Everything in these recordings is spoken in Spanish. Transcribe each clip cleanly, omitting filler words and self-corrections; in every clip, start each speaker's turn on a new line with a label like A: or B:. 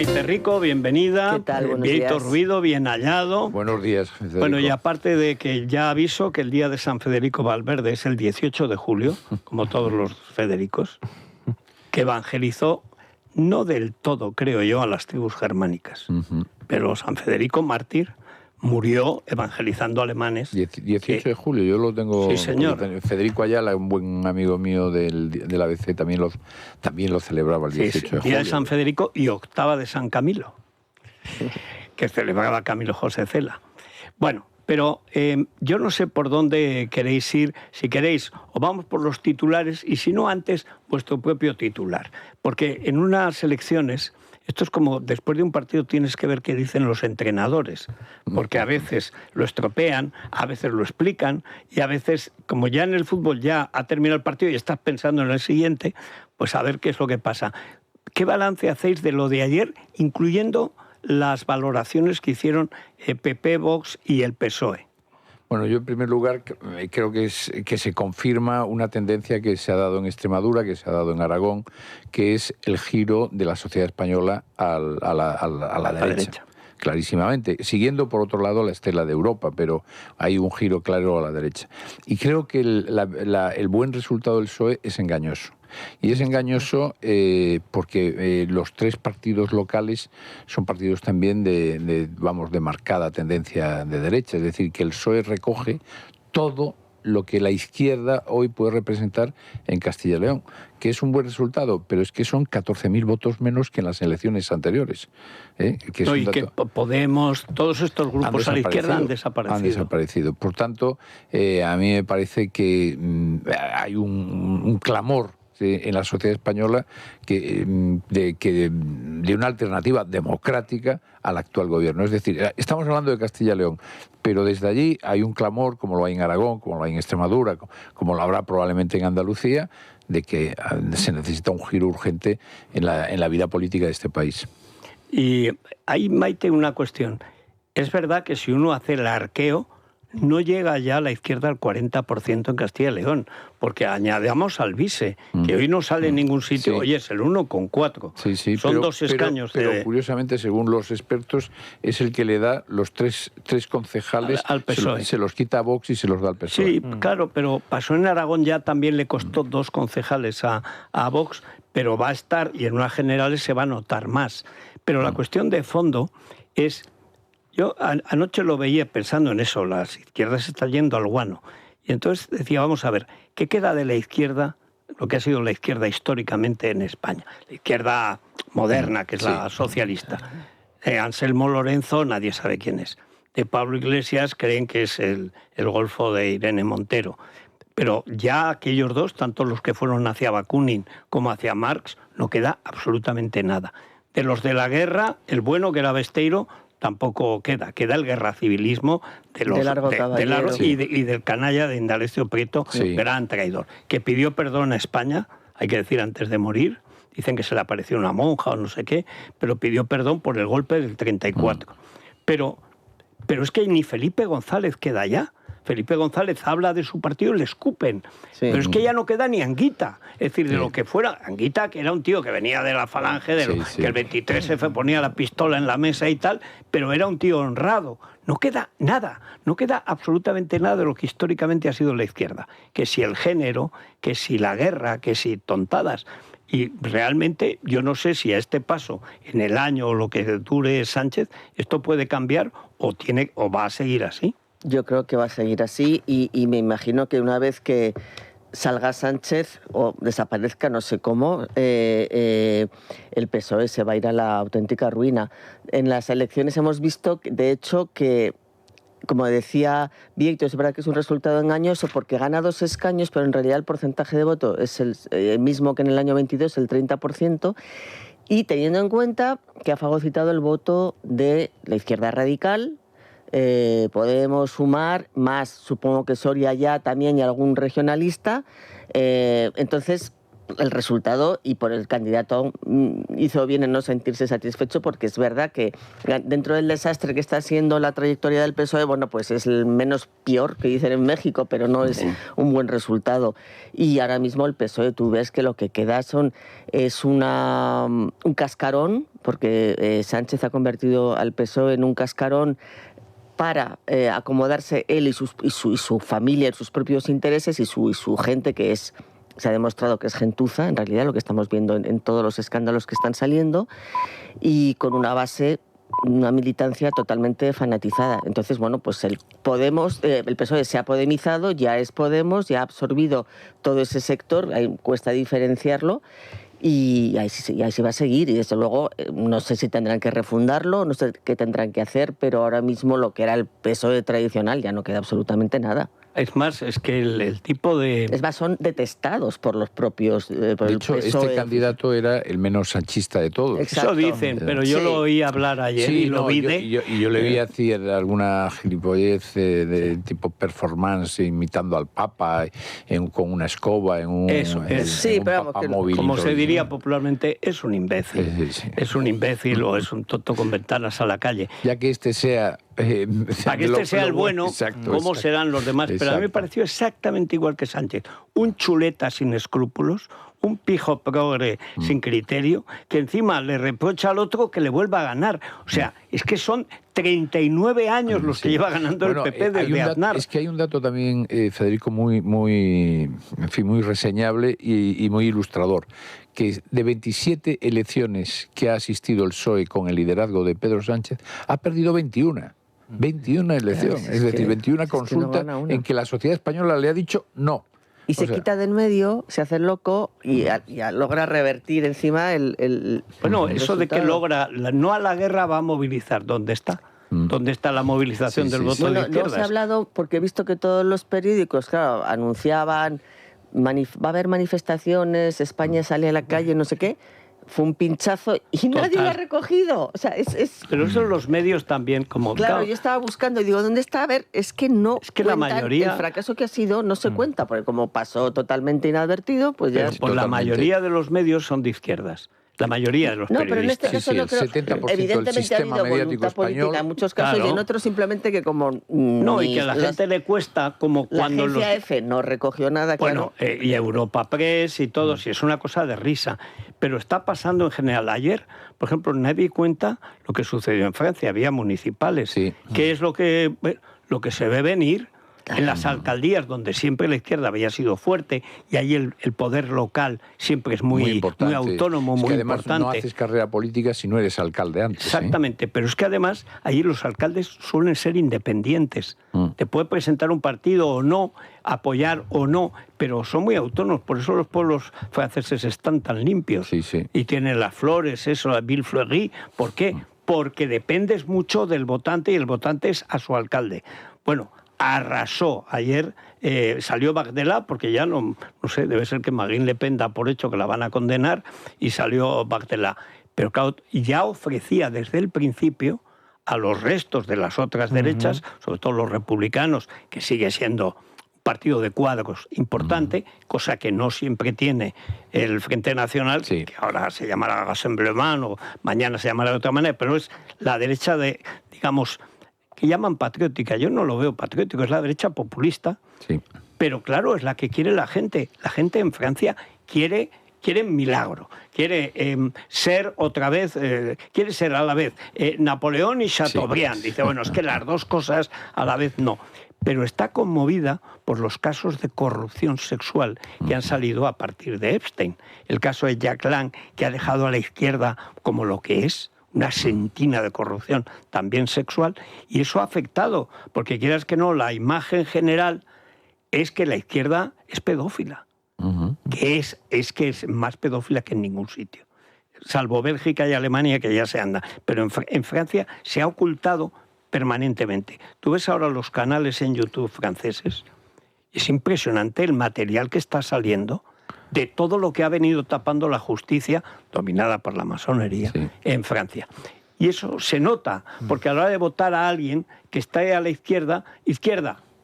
A: Maite Rico, bienvenida.
B: ¿Qué tal? Buenos
A: Víctor
B: días.
A: Ruido, bien hallado.
C: Buenos días, Federico.
A: Bueno, y aparte de que ya aviso que el día de San Federico Valverde es el 18 de julio, como todos los Federicos, que evangelizó, no del todo, creo yo, a las tribus germánicas, pero San Federico mártir murió evangelizando alemanes.
C: 18 de julio, yo lo tengo...
A: Sí, señor.
C: Federico Ayala, un buen amigo mío del ABC, también lo celebraba el 18 de julio.
A: Día de San Federico y octava de San Camilo, que celebraba Camilo José Cela. Bueno, pero yo no sé por dónde queréis ir. Si queréis, o vamos por los titulares, y si no, antes, vuestro propio titular. Porque en unas elecciones... Esto es como, después de un partido tienes que ver qué dicen los entrenadores, porque a veces lo estropean, a veces lo explican, y a veces, como ya en el fútbol ya ha terminado el partido y estás pensando en el siguiente, pues a ver qué es lo que pasa. ¿Qué balance hacéis de lo de ayer, incluyendo las valoraciones que hicieron PP, Vox y el PSOE?
C: Bueno, yo en primer lugar creo que se confirma una tendencia que se ha dado en Extremadura, que se ha dado en Aragón, que es el giro de la sociedad española a la derecha. Clarísimamente, siguiendo por otro lado la estela de Europa, pero hay un giro claro a la derecha. Y creo que el buen resultado del PSOE es engañoso. Y es engañoso porque los tres partidos locales son partidos también de marcada tendencia de derecha. Es decir, que el PSOE recoge todo lo que la izquierda hoy puede representar en Castilla y León, que es un buen resultado, pero es que son 14.000 votos menos que en las elecciones anteriores. Que
A: Podemos, todos estos grupos a la izquierda han desaparecido.
C: Han desaparecido. Por tanto, a mí me parece que hay un clamor en la sociedad española de una alternativa democrática al actual gobierno. Es decir, estamos hablando de Castilla y León, pero desde allí hay un clamor, como lo hay en Aragón, como lo hay en Extremadura, como lo habrá probablemente en Andalucía, de que se necesita un giro urgente en la vida política de este país.
A: Y hay, Maite, una cuestión. Es verdad que si uno hace el arqueo, no llega ya a la izquierda al 40% en Castilla y León, porque añadamos al vice, que hoy no sale en ningún sitio, oye, es el 1,4.
C: Sí,
A: son dos escaños.
C: Pero curiosamente, según los expertos, es el que le da los tres concejales
A: al PSOE.
C: Se los quita a Vox y se los da al PSOE.
A: Sí, claro, pero pasó en Aragón, ya también le costó 2 concejales a Vox, pero va a estar, y en unas generales se va a notar más. Pero la cuestión de fondo es... Yo anoche lo veía pensando en eso, las izquierdas están yendo al guano. Y entonces decía, vamos a ver, ¿qué queda de la izquierda, lo que ha sido la izquierda históricamente en España? La izquierda moderna, que es la socialista. Anselmo Lorenzo, nadie sabe quién es. De Pablo Iglesias creen que es el golfo de Irene Montero. Pero ya aquellos dos, tanto los que fueron hacia Bakunin como hacia Marx, no queda absolutamente nada. De los de la guerra, el bueno que era Besteiro, tampoco queda el guerracivilismo y del canalla de Indalecio Prieto, gran traidor, que pidió perdón a España, hay que decir, antes de morir. Dicen que se le apareció una monja o no sé qué, pero pidió perdón por el golpe del 34. Pero es que ni Felipe González queda ya. Felipe González habla de su partido y le escupen. Sí. Pero es que ya no queda ni Anguita. Es decir, de lo que fuera. Anguita, que era un tío que venía de la falange, que el 23F ponía la pistola en la mesa y tal, pero era un tío honrado. No queda nada. No queda absolutamente nada de lo que históricamente ha sido la izquierda. Que si el género, que si la guerra, que si tontadas. Y realmente yo no sé si a este paso, en el año o lo que dure Sánchez, esto puede cambiar o va a seguir así.
B: Yo creo que va a seguir así y me imagino que una vez que salga Sánchez o desaparezca, no sé cómo, el PSOE se va a ir a la auténtica ruina. En las elecciones hemos visto, de hecho, que, como decía Víctor, es verdad que es un resultado engañoso porque gana 2 escaños, pero en realidad el porcentaje de voto es el mismo que en el año 22, el 30%, y teniendo en cuenta que ha fagocitado el voto de la izquierda radical. Podemos sumar más, supongo que Soria ya también y algún regionalista. Entonces, el resultado, y por el candidato hizo bien en no sentirse satisfecho, porque es verdad que dentro del desastre que está siendo la trayectoria del PSOE, bueno, pues es el menos peor que dicen en México, pero no es un buen resultado. Y ahora mismo el PSOE, tú ves que lo que queda es un cascarón, porque Sánchez ha convertido al PSOE en un cascarón para acomodarse él y su familia, sus propios intereses y su gente, que se ha demostrado que es gentuza, en realidad, lo que estamos viendo en todos los escándalos que están saliendo, y con una militancia totalmente fanatizada. Entonces, bueno, pues el PSOE se ha podemizado, ya es Podemos, ya ha absorbido todo ese sector, cuesta diferenciarlo, y ahí sí va a seguir, y desde luego no sé si tendrán que refundarlo, no sé qué tendrán que hacer, pero ahora mismo lo que era el PSOE tradicional ya no queda absolutamente nada.
A: Es más, es que el tipo de...
B: Es más, son detestados por los propios...
C: de hecho, este candidato era el menos sanchista de todos.
A: Exacto. Eso dicen, pero yo lo oí hablar ayer y lo vi
C: y yo le vi hacer alguna gilipollez de tipo performance, imitando al Papa, con una escoba, en un
A: papamóvil. Como se diría popularmente, es un imbécil.
C: Sí.
A: Es un imbécil o es un tonto con ventanas a la calle.
C: Ya que este sea...
A: para que este sea el bueno, ¿cómo serán los demás? Pero a mí me pareció exactamente igual que Sánchez. Un chuleta sin escrúpulos, un pijo progre sin criterio, que encima le reprocha al otro que le vuelva a ganar. O sea, es que son 39 años los que lleva ganando el PP desde Aznar.
C: Es que hay un dato también, Federico, muy reseñable y muy ilustrador, que de 27 elecciones que ha asistido el PSOE con el liderazgo de Pedro Sánchez, ha perdido 21. 21 elecciones, es decir, 21 consultas en que la sociedad española le ha dicho no.
B: Y se quita de en medio, se hace el loco y logra revertir encima el
A: Bueno, eso
B: resultado.
A: de que logra, no a la guerra va a movilizar, ¿dónde está? ¿Dónde está la movilización del voto de izquierdas?
B: No se ha hablado, porque he visto que todos los periódicos, claro, anunciaban, va a haber manifestaciones, España sale a la calle, no sé qué. Fue un pinchazo y nadie lo ha recogido. O sea,
A: Pero eso los medios también, como...
B: Claro, yo estaba buscando y digo, ¿dónde está? A ver, es que no
A: es que la mayoría...
B: el fracaso que ha sido no se cuenta, porque como pasó totalmente inadvertido, pues ya...
A: Pero la mayoría de los medios son de izquierdas. La mayoría de los periodistas.
B: Pero en este caso no creo...
C: 70%
B: evidentemente ha habido voluntad política en muchos casos, y en otros simplemente que como...
A: y que a la gente le cuesta, como cuando...
B: La agencia EFE no recogió nada,
A: bueno,
B: claro.
A: Y Europa Press y todo, y es una cosa de risa. Pero está pasando en general. Ayer, por ejemplo, nadie cuenta lo que sucedió en Francia. Había municipales.
C: Sí.
A: ¿Qué es lo que se ve venir? En las alcaldías, donde siempre la izquierda había sido fuerte, y ahí el poder local siempre es muy autónomo, muy
C: además
A: importante.
C: No haces carrera política si no eres alcalde antes.
A: Exactamente, pero es que además ahí los alcaldes suelen ser independientes. Te puede presentar un partido o no, apoyar o no, pero son muy autónomos. Por eso los pueblos franceses están tan limpios. Y tienen las flores, la Ville Fleurie. ¿Por qué? Porque dependes mucho del votante, y el votante es a su alcalde. Bueno, arrasó. Ayer salió Bardella, porque ya no sé, debe ser que Marine Le Pen da por hecho que la van a condenar, y salió Bardella. Pero claro, ya ofrecía desde el principio a los restos de las otras derechas, sobre todo los republicanos, que sigue siendo un partido de cuadros importante, cosa que no siempre tiene el Frente Nacional, que ahora se llamará Rassemblement o mañana se llamará de otra manera, pero es la derecha de, digamos, que llaman patriótica. Yo no lo veo patriótico, es la derecha populista. Pero claro, es la que quiere la gente. La gente en Francia quiere milagro, quiere ser otra vez, quiere ser a la vez Napoleón y Chateaubriand. Dice, bueno, es que las dos cosas a la vez no. Pero está conmovida por los casos de corrupción sexual que han salido a partir de Epstein. El caso de Jack Lang, que ha dejado a la izquierda como lo que es, una sentina de corrupción también sexual, y eso ha afectado, porque quieras que no, la imagen general es que la izquierda es pedófila, que es más pedófila que en ningún sitio, salvo Bélgica y Alemania, que ya se anda, pero en Francia se ha ocultado permanentemente. Tú ves ahora los canales en YouTube franceses, es impresionante el material que está saliendo de todo lo que ha venido tapando la justicia, dominada por la masonería, en Francia. Y eso se nota, porque a la hora de votar a alguien que está a la izquierda,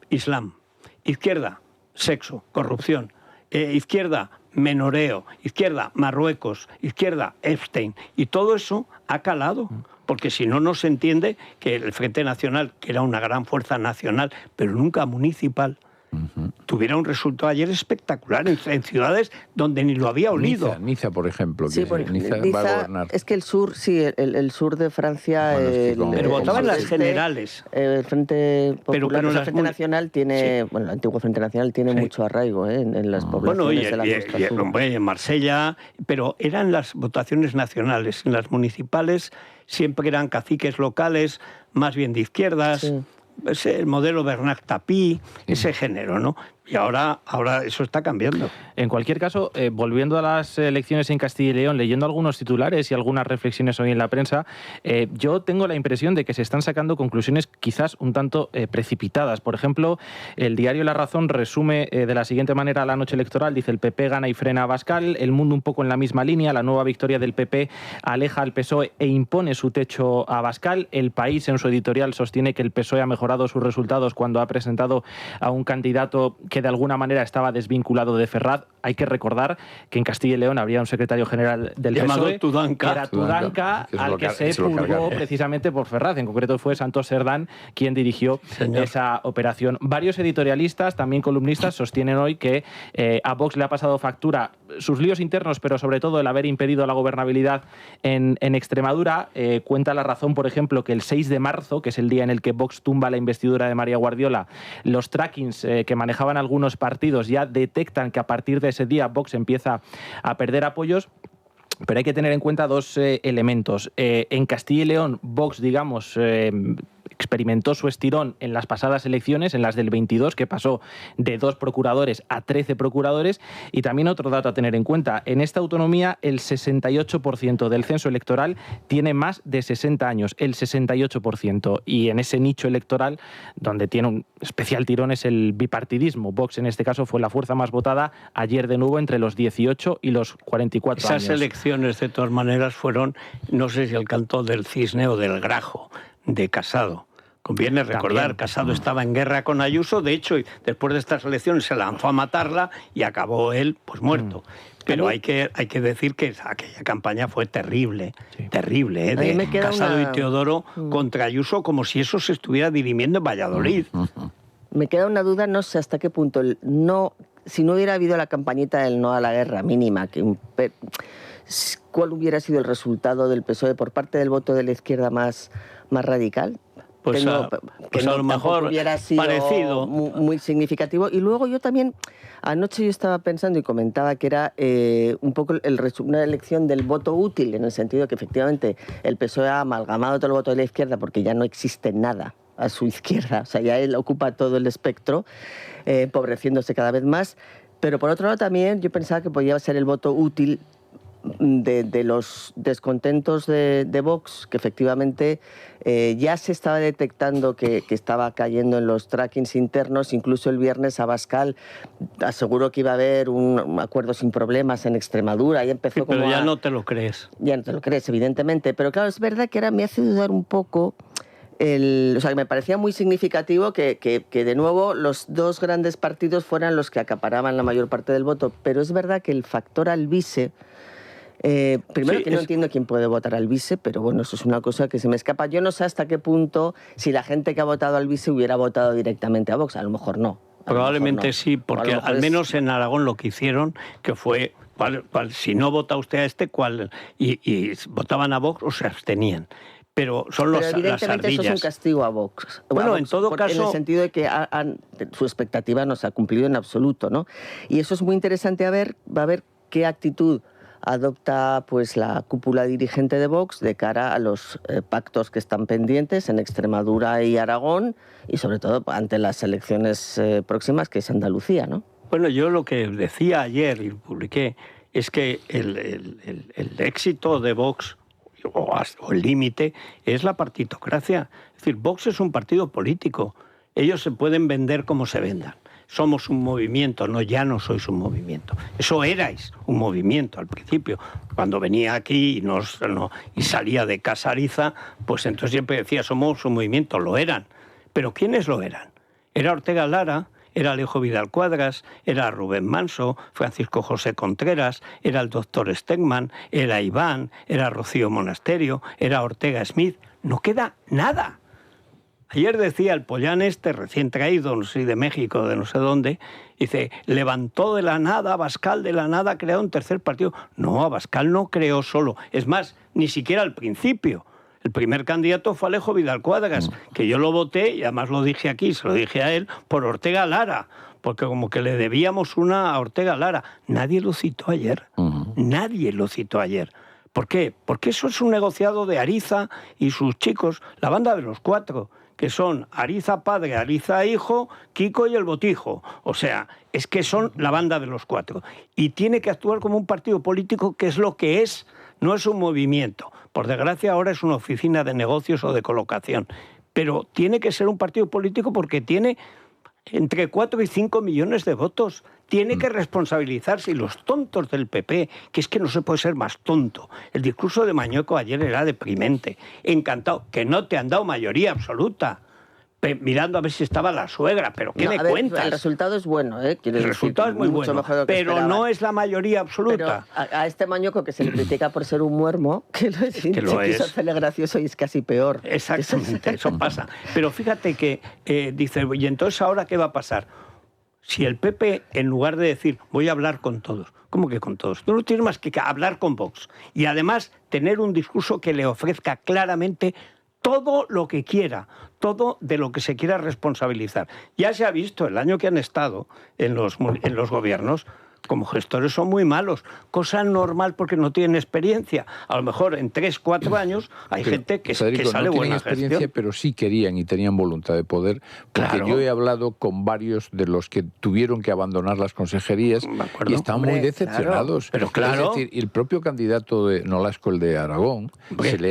A: Islam, izquierda, sexo, corrupción, izquierda, menoreo, izquierda, Marruecos, izquierda, Epstein, y todo eso ha calado. Porque si no, no se entiende que el Frente Nacional, que era una gran fuerza nacional, pero nunca municipal, tuviera un resultado ayer espectacular en ciudades donde ni lo había olido.
C: Niza, por ejemplo, que
B: Sí,
C: Niza va a gobernar.
B: Es que el sur, sí, el sur de Francia...
C: Bueno, es que
A: pero votaban las generales.
B: El Frente Popular,
A: pero
B: el Frente Nacional tiene... Bueno, el antiguo Frente Nacional tiene mucho arraigo en las poblaciones de la Costa Azul.
A: Hombre, en Marsella, pero eran las votaciones nacionales. En las municipales siempre eran caciques locales, más bien de izquierdas.
B: Sí.
A: El modelo Bernard Tapie, ese género, ¿no? Y ahora eso está cambiando.
D: En cualquier caso, volviendo a las elecciones en Castilla y León, leyendo algunos titulares y algunas reflexiones hoy en la prensa, yo tengo la impresión de que se están sacando conclusiones quizás un tanto precipitadas. Por ejemplo, el diario La Razón resume de la siguiente manera la noche electoral. Dice: el PP gana y frena a Abascal, El Mundo un poco en la misma línea, la nueva victoria del PP aleja al PSOE e impone su techo a Abascal. El País, en su editorial, sostiene que el PSOE ha mejorado sus resultados cuando ha presentado a un candidato que de alguna manera estaba desvinculado de Ferraz. Hay que recordar que en Castilla y León habría un secretario general del PSOE,
A: Tudanca,
D: que era Tudanca, al que se purgó precisamente por Ferraz. En concreto fue Santos Cerdán quien dirigió esa operación. Varios editorialistas, también columnistas, sostienen hoy que a Vox le ha pasado factura sus líos internos, pero sobre todo el haber impedido la gobernabilidad en Extremadura. Cuenta La Razón, por ejemplo, que el 6 de marzo, que es el día en el que Vox tumba la investidura de María Guardiola, los trackings que manejaban algunos partidos ya detectan que a partir de ese día Vox empieza a perder apoyos. Pero hay que tener en cuenta dos elementos. En Castilla y León, Vox, digamos, experimentó su estirón en las pasadas elecciones, en las del 22, que pasó de 2 procuradores a 13 procuradores. Y también otro dato a tener en cuenta: en esta autonomía el 68% del censo electoral tiene más de 60 años, el 68%. Y en ese nicho electoral, donde tiene un especial tirón, es el bipartidismo. Vox, en este caso, fue la fuerza más votada ayer de nuevo entre los 18 y los 44 años.
A: Esas elecciones, de todas maneras, fueron, no sé si el canto del cisne o del grajo, de Casado. Conviene recordar, también. Casado estaba en guerra con Ayuso, de hecho, después de estas elecciones se lanzó a matarla y acabó él pues muerto. Pero hay que decir que aquella campaña fue terrible, terrible, de Casado y Teodoro contra Ayuso, como si eso se estuviera dirimiendo en Valladolid.
B: Me queda una duda, no sé hasta qué punto si no hubiera habido la campañita del no a la guerra mínima, ¿cuál hubiera sido el resultado del PSOE por parte del voto de la izquierda más radical?
A: Pues a lo mejor
B: hubiera sido
A: parecido.
B: Muy significativo. Y luego yo también, anoche yo estaba pensando y comentaba que era un poco una elección del voto útil, en el sentido que efectivamente el PSOE ha amalgamado todo el voto de la izquierda porque ya no existe nada a su izquierda. O sea, ya él ocupa todo el espectro, empobreciéndose cada vez más. Pero por otro lado también yo pensaba que podía ser el voto útil de los descontentos de Vox, que efectivamente ya se estaba detectando que estaba cayendo en los trackings internos. Incluso el viernes Abascal aseguró que iba a haber un acuerdo sin problemas en Extremadura y empezó
A: pero ya no te lo crees.
B: Ya no te lo crees, evidentemente. Pero claro, es verdad que ahora me hace dudar un poco. O sea, me parecía muy significativo que de nuevo los 2 grandes partidos fueran los que acaparaban la mayor parte del voto. Pero es verdad que el factor Alvise... primero que no entiendo quién puede votar al vice, pero bueno, eso es una cosa que se me escapa. Yo no sé hasta qué punto, si la gente que ha votado al vice hubiera votado directamente a Vox, a lo mejor no.
A: Probablemente no. Sí, porque al menos en Aragón lo que hicieron, que fue, si no vota usted a este, y votaban a Vox o se abstenían. Pero son las ardillas.
B: Evidentemente eso es un castigo a Vox.
A: Bueno,
B: Vox,
A: en todo caso...
B: En el sentido de que su expectativa no se ha cumplido en absoluto, ¿no? Y eso es muy interesante va a ver qué actitud adopta pues la cúpula dirigente de Vox de cara a los pactos que están pendientes en Extremadura y Aragón, y sobre todo ante las elecciones próximas, que es Andalucía, ¿no?
A: Bueno, yo lo que decía ayer y publiqué es que el éxito de Vox o el límite es la partitocracia. Es decir, Vox es un partido político. Ellos se pueden vender como se vendan. Somos un movimiento, ya no sois un movimiento. Eso erais un movimiento al principio. Cuando venía aquí y salía de Casariza, pues entonces siempre decía, somos un movimiento. Lo eran. ¿Pero quiénes lo eran? Era Ortega Lara, era Alejo Vidal Cuadras, era Rubén Manso, Francisco José Contreras, era el doctor Stegman, era Iván, era Rocío Monasterio, era Ortega Smith. No queda nada. Ayer decía el Pollán recién traído, no sé, de México, de no sé dónde, dice, levantó de la nada, Abascal de la nada ha creado un tercer partido. No, Abascal no creó solo. Es más, ni siquiera al principio. El primer candidato fue Alejo Vidal Cuadras, que yo lo voté, y además lo dije aquí, se lo dije a él, por Ortega Lara, porque como que le debíamos una a Ortega Lara. Nadie lo citó ayer. Nadie lo citó ayer. ¿Por qué? Porque eso es un negociado de Ariza y sus chicos, la banda de los cuatro, que son Ariza padre, Ariza hijo, Kiko y el Botijo. O sea, es que son la banda de los cuatro. Y tiene que actuar como un partido político, que es lo que es, no es un movimiento. Por desgracia ahora es una oficina de negocios o de colocación. Pero tiene que ser un partido político porque tiene entre 4 y 5 millones de votos. Tiene que responsabilizarse. Y los tontos del PP, que es que no se puede ser más tonto. El discurso de Mañueco ayer era deprimente. Encantado. Que no te han dado mayoría absoluta. Mirando a ver si estaba la suegra, pero ¿qué me cuentas?
B: El resultado es bueno, ¿eh?
A: El resultado es muy bueno, pero no es la mayoría absoluta.
B: Pero a este Mañueco, que se le critica por ser un muermo, que lo es, que lo quiso hacerle gracioso y es casi peor.
A: Exactamente, eso pasa. Pero fíjate que dice, ¿y entonces ahora qué va a pasar? Si el PP, en lugar de decir, voy a hablar con todos, ¿cómo que con todos? Tú no tienes más que hablar con Vox. Y además tener un discurso que le ofrezca claramente todo lo que quiera, todo de lo que se quiera responsabilizar. Ya se ha visto el año que han estado en los gobiernos, como gestores son muy malos, cosa normal porque no tienen experiencia. A lo mejor en 3, 4 años hay gente que sale
C: no
A: buena
C: experiencia,
A: gestión.
C: Pero sí querían y tenían voluntad de poder, porque
A: claro.
C: Yo he hablado con varios de los que tuvieron que abandonar las consejerías y están muy decepcionados.
A: Claro. Pero claro.
C: Es decir, el propio candidato de Nolasco, el de Aragón,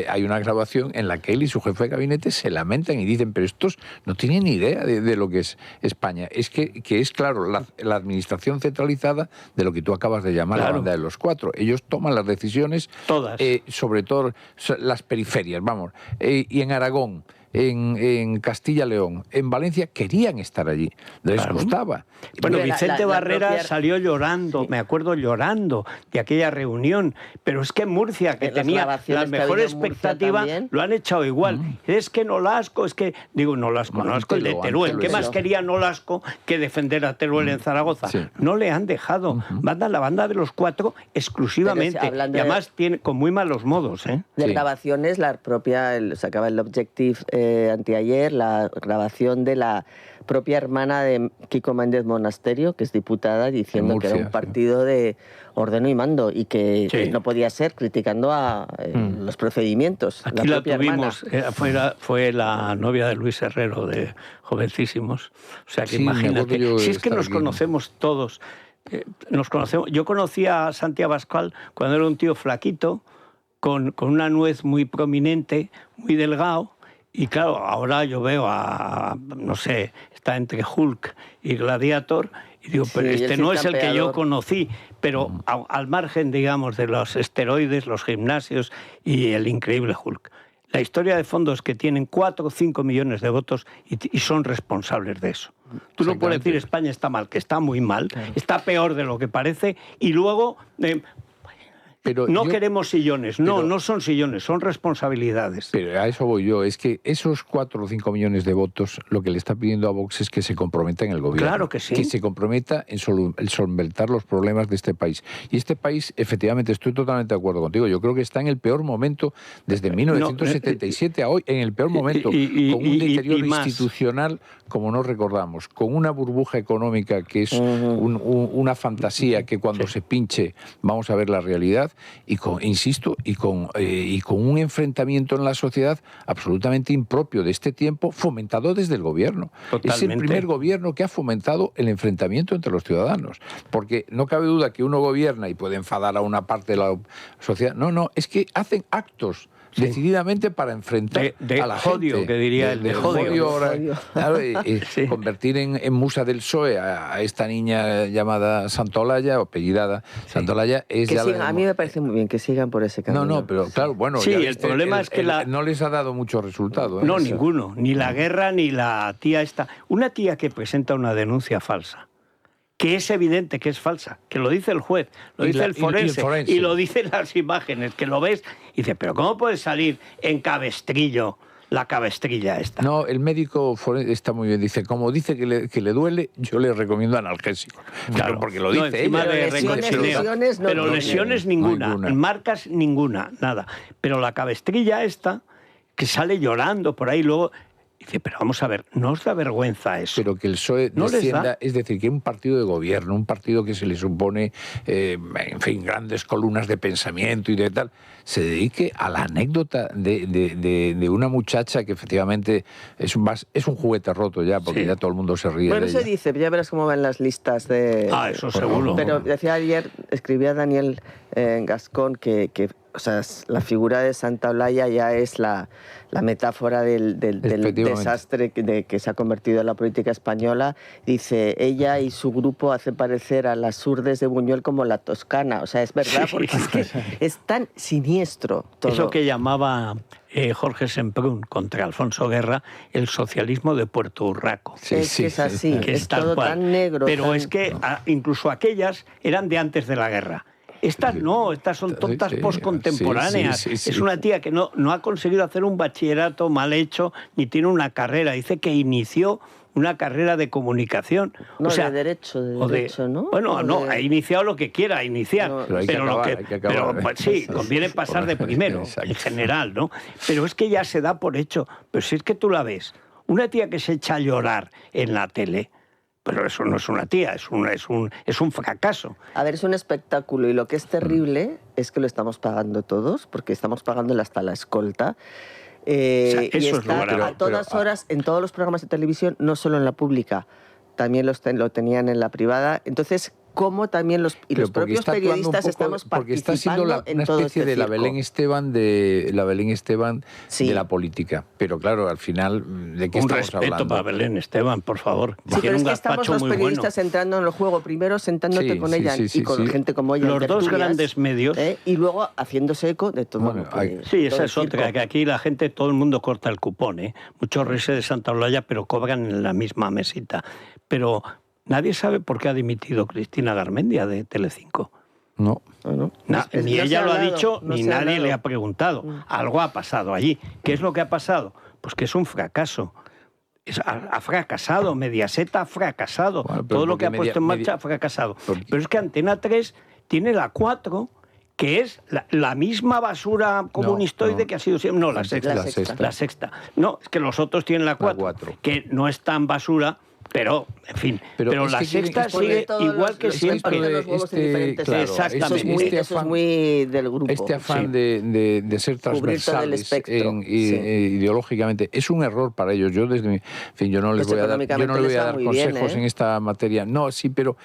C: hay una grabación en la que él y su jefe de gabinete se lamentan y dicen, pero estos no tienen ni idea de lo que es España. Es que es claro, la administración centralizada de lo que tú acabas de llamar la banda de los cuatro. Ellos toman las decisiones,
A: todas,
C: sobre todo las periferias, vamos. Y en Aragón, en Castilla-León, en Valencia, querían estar allí. Les gustaba.
A: Bueno, Vicente Barrera salió llorando, me acuerdo llorando de aquella reunión, pero es que Murcia, que tenía la mejor expectativa, lo han echado igual. Es que Nolasco, Nolasco, el de Teruel. ¿Qué más quería Nolasco que defender a Teruel en Zaragoza? Sí. No le han dejado. La banda de los cuatro exclusivamente. Y además tiene con muy malos modos.
B: De grabaciones, la propia, se acaba el Objective anteayer, la grabación de la propia hermana de Kiko Méndez Monasterio, que es diputada, diciendo Murcia, que era un partido de ordeno y mando y que no podía ser, criticando a los procedimientos.
A: Aquí la tuvimos, fue la novia de Luis Herrero, de Jovencísimos. O sea que imagínate, si es que nos conocemos todos. Yo conocí a Santi Abascal cuando era un tío flaquito, con una nuez muy prominente, muy delgado. Y claro, ahora yo veo no sé, está entre Hulk y Gladiator, y digo, pero este no es el que yo conocí, pero al margen, digamos, de los esteroides, los gimnasios y el increíble Hulk. La historia de fondo es que tienen 4 o 5 millones de votos y son responsables de eso. Tú no puedes decir España está mal, que está muy mal, está peor de lo que parece, y luego... queremos sillones, no son sillones, son responsabilidades.
C: Pero a eso voy yo, es que esos 4 o 5 millones de votos, lo que le está pidiendo a Vox es que se comprometa en el gobierno.
A: Claro que sí.
C: Que se comprometa en solventar los problemas de este país. Y este país, efectivamente, estoy totalmente de acuerdo contigo, yo creo que está en el peor momento, desde 1977 a hoy, en el peor momento, con un deterioro institucional como no recordamos, con una burbuja económica que es una fantasía que cuando se pinche vamos a ver la realidad, y con un enfrentamiento en la sociedad absolutamente impropio de este tiempo, fomentado desde el gobierno. Totalmente. Es el primer gobierno que ha fomentado el enfrentamiento entre los ciudadanos, porque no cabe duda que uno gobierna y puede enfadar a una parte de la sociedad. No, es que hacen actos decididamente para enfrentar a la
A: jodio,
C: gente.
A: Que diría el de jodio.
C: Claro, convertir en musa del PSOE a esta niña llamada Santolaya, o apellidada Santolaya, es
B: que
C: ya
B: a mí me parece muy bien que sigan por ese camino.
C: No, pero claro, bueno,
A: sí, el problema es que
C: no les ha dado mucho resultado.
A: No, ninguno, ni la guerra ni la tía esta. Una tía que presenta una denuncia falsa, que es evidente que es falsa, que lo dice el juez, lo dice el forense, y lo dicen las imágenes, que lo ves, y dice, pero ¿cómo puede salir en cabestrillo la cabestrilla esta?
C: No, el médico forense está muy bien, dice, como dice que le duele, yo le recomiendo analgésicos. Claro, porque lo dice
A: ella.
B: Lesiones,
A: pero lesiones ninguna, marcas ninguna, nada. Pero la cabestrilla esta, que sale llorando por ahí, luego... Dice, pero vamos a ver, ¿no os da vergüenza eso?
C: Pero que el PSOE
A: ¿No
C: descienda, es decir, que un partido de gobierno, un partido que se le supone, en fin, grandes columnas de pensamiento y de tal, se dedique a la anécdota de una muchacha que efectivamente es un juguete roto ya, porque ya todo el mundo se ríe
B: bueno,
C: de
B: eso
C: ella.
B: dice, ya verás cómo van las listas de...
A: Eso seguro.
B: Pero decía ayer, escribía Daniel Gascón que o sea, la figura de Santa Olaya ya es la metáfora del desastre que se ha convertido en la política española. Dice, ella y su grupo hacen parecer a las Urdes de Buñuel como la Toscana. O sea, es verdad, porque es que es tan siniestro todo.
A: Eso que llamaba Jorge Semprún contra Alfonso Guerra el socialismo de Puerto Urraco.
B: Es así,
A: que
B: es todo tan negro.
A: Pero es que incluso aquellas eran de antes de la guerra. Estas no, estas son tontas postcontemporáneas. Es una tía que no ha conseguido hacer un bachillerato mal hecho, ni tiene una carrera. Dice que inició una carrera de comunicación.
B: No,
A: o sea,
B: de derecho, ¿no?
A: Bueno, ha iniciado lo que quiera iniciar.
C: Pero
A: sí, conviene pasar de primero, en general, ¿no? Pero es que ya se da por hecho. Pero si es que tú la ves, una tía que se echa a llorar en la tele... Pero eso no es una tía, es un fracaso.
B: A ver, es un espectáculo y lo que es terrible es que lo estamos pagando todos, porque estamos pagando hasta la escolta.
A: Eso
B: y
A: es
B: está a todas horas en todos los programas de televisión, no solo en la pública, también lo tenían en la privada. Entonces, cómo también los propios periodistas estamos participando
C: porque está siendo una especie de la Belén Esteban de la política. Pero claro, al final, ¿de qué estamos hablando?
A: Un respeto para Belén Esteban, por favor.
B: Sí, pero es que estamos los periodistas entrando en el juego, primero sentándote con ella y con gente como ella.
A: Los dos grandes medios.
B: Y luego haciéndose eco de todo.
A: Sí, esa es otra, que aquí la gente, todo el mundo corta el cupón. Muchos reyes de Santa Olaya, pero cobran en la misma mesita. Pero... nadie sabe por qué ha dimitido Cristina Garmendia de Telecinco.
C: No.
A: Ni ella lo ha dicho, ni nadie le ha preguntado. Algo ha pasado allí. ¿Qué es lo que ha pasado? Pues que es un fracaso. Ha fracasado, Mediaset ha fracasado. Bueno, todo lo que ha puesto en marcha ha fracasado. Pero es que Antena 3 tiene la 4... que es la misma basura comunistoide que ha sido siempre... No, la sexta. No, es que los otros tienen la 4, que no es tan basura... Pero, en fin, pero la sexta sigue igual que siempre.
B: Exactamente. Eso es muy del grupo.
C: Este afán de ser transversales ideológicamente es un error para ellos. Yo yo no les voy a dar consejos en esta materia. No, sí, pero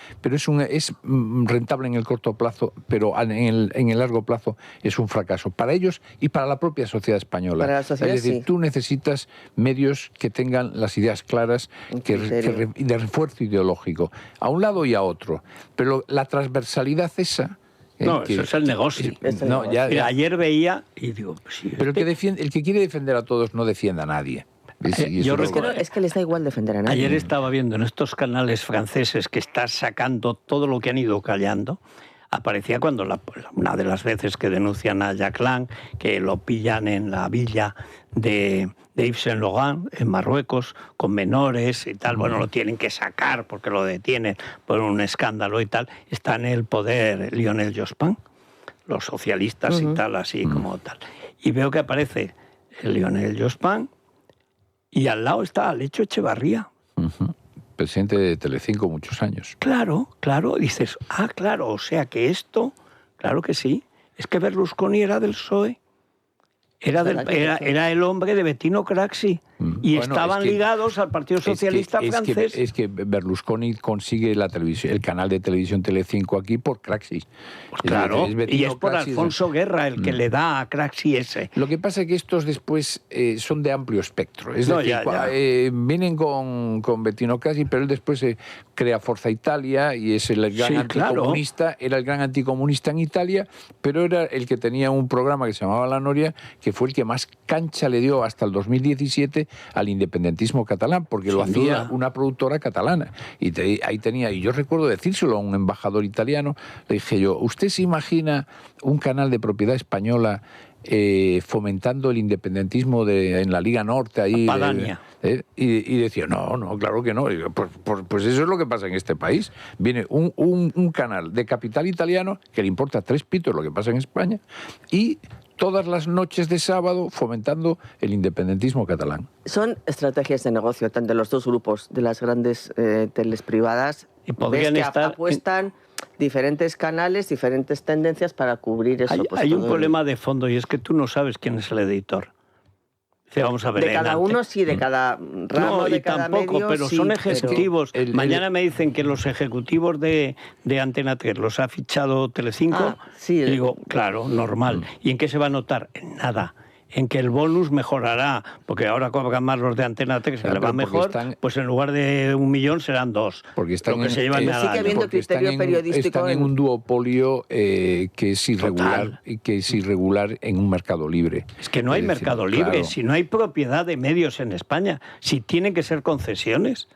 C: es rentable en el corto plazo, pero en el largo plazo es un fracaso para ellos y para la propia sociedad española.
B: Para la sociedad,
C: es decir, tú necesitas medios que tengan las ideas claras, de refuerzo ideológico, a un lado y a otro. Pero la transversalidad esa...
A: eso es el negocio. Mira, ayer veía y digo... Pues,
C: pero el que quiere defender a todos no defiende a nadie.
B: Es que les da igual defender a nadie.
A: Ayer estaba viendo en estos canales franceses que están sacando todo lo que han ido callando. Aparecía cuando una de las veces que denuncian a Jack Lang, que lo pillan en la villa de Yves Saint Laurent, en Marruecos, con menores y tal. Bueno, lo tienen que sacar porque lo detienen por un escándalo y tal. Está en el poder Lionel Jospin, los socialistas y tal, así como tal. Y veo que aparece Lionel Jospin y al lado está Alecho Echevarría.
C: Presidente de Telecinco muchos años.
A: Claro. Dices, claro, o sea que esto, claro que sí. Es que Berlusconi era del PSOE. Era el hombre de Bettino Craxi. Y estaban ligados al Partido Socialista francés.
C: Es que Berlusconi consigue la televisión, el canal de televisión Telecinco aquí por Craxis.
A: Pues claro, y es por Craxis, Alfonso Guerra el que le da a Craxis ese.
C: Lo que pasa es que estos después son de amplio espectro. Es decir, vienen con Bettino Craxis, pero él después crea Forza Italia y es el gran anticomunista. Era el gran anticomunista en Italia, pero era el que tenía un programa que se llamaba La Noria, que fue el que más cancha le dio hasta el 2017 al independentismo catalán, porque lo hacía una productora catalana. Y ahí tenía, y yo recuerdo decírselo a un embajador italiano, le dije yo, ¿usted se imagina un canal de propiedad española fomentando el independentismo en la Liga Norte ahí? Y decía, no, claro que no. Pues eso es lo que pasa en este país. Viene un canal de capital italiano que le importa 3 pitos lo que pasa en España y todas las noches de sábado fomentando el independentismo catalán.
B: Son estrategias de negocio, tanto de los dos grupos de las grandes teles privadas.
A: Y podrían
B: apuestan diferentes canales, diferentes tendencias para cubrir eso.
A: Hay un problema de fondo y es que tú no sabes quién es el editor. Vamos a ver,
B: de cada uno sí, de cada ramo, de cada medio,
A: pero son ejecutivos. Mañana me dicen que los ejecutivos de Antena 3 los ha fichado Telecinco. Y digo, claro, normal. ¿Y en qué se va a notar? En nada. En que el bonus mejorará, porque ahora cobran más los de Antena 3, que le va mejor, pues en lugar de 1 millón serán 2.
C: Porque están
B: sigue habiendo criterio periodístico.
C: Están en un duopolio que es irregular y que es irregular en un mercado libre.
A: Es que no hay mercado libre, si no hay propiedad de medios en España, si tienen que ser concesiones.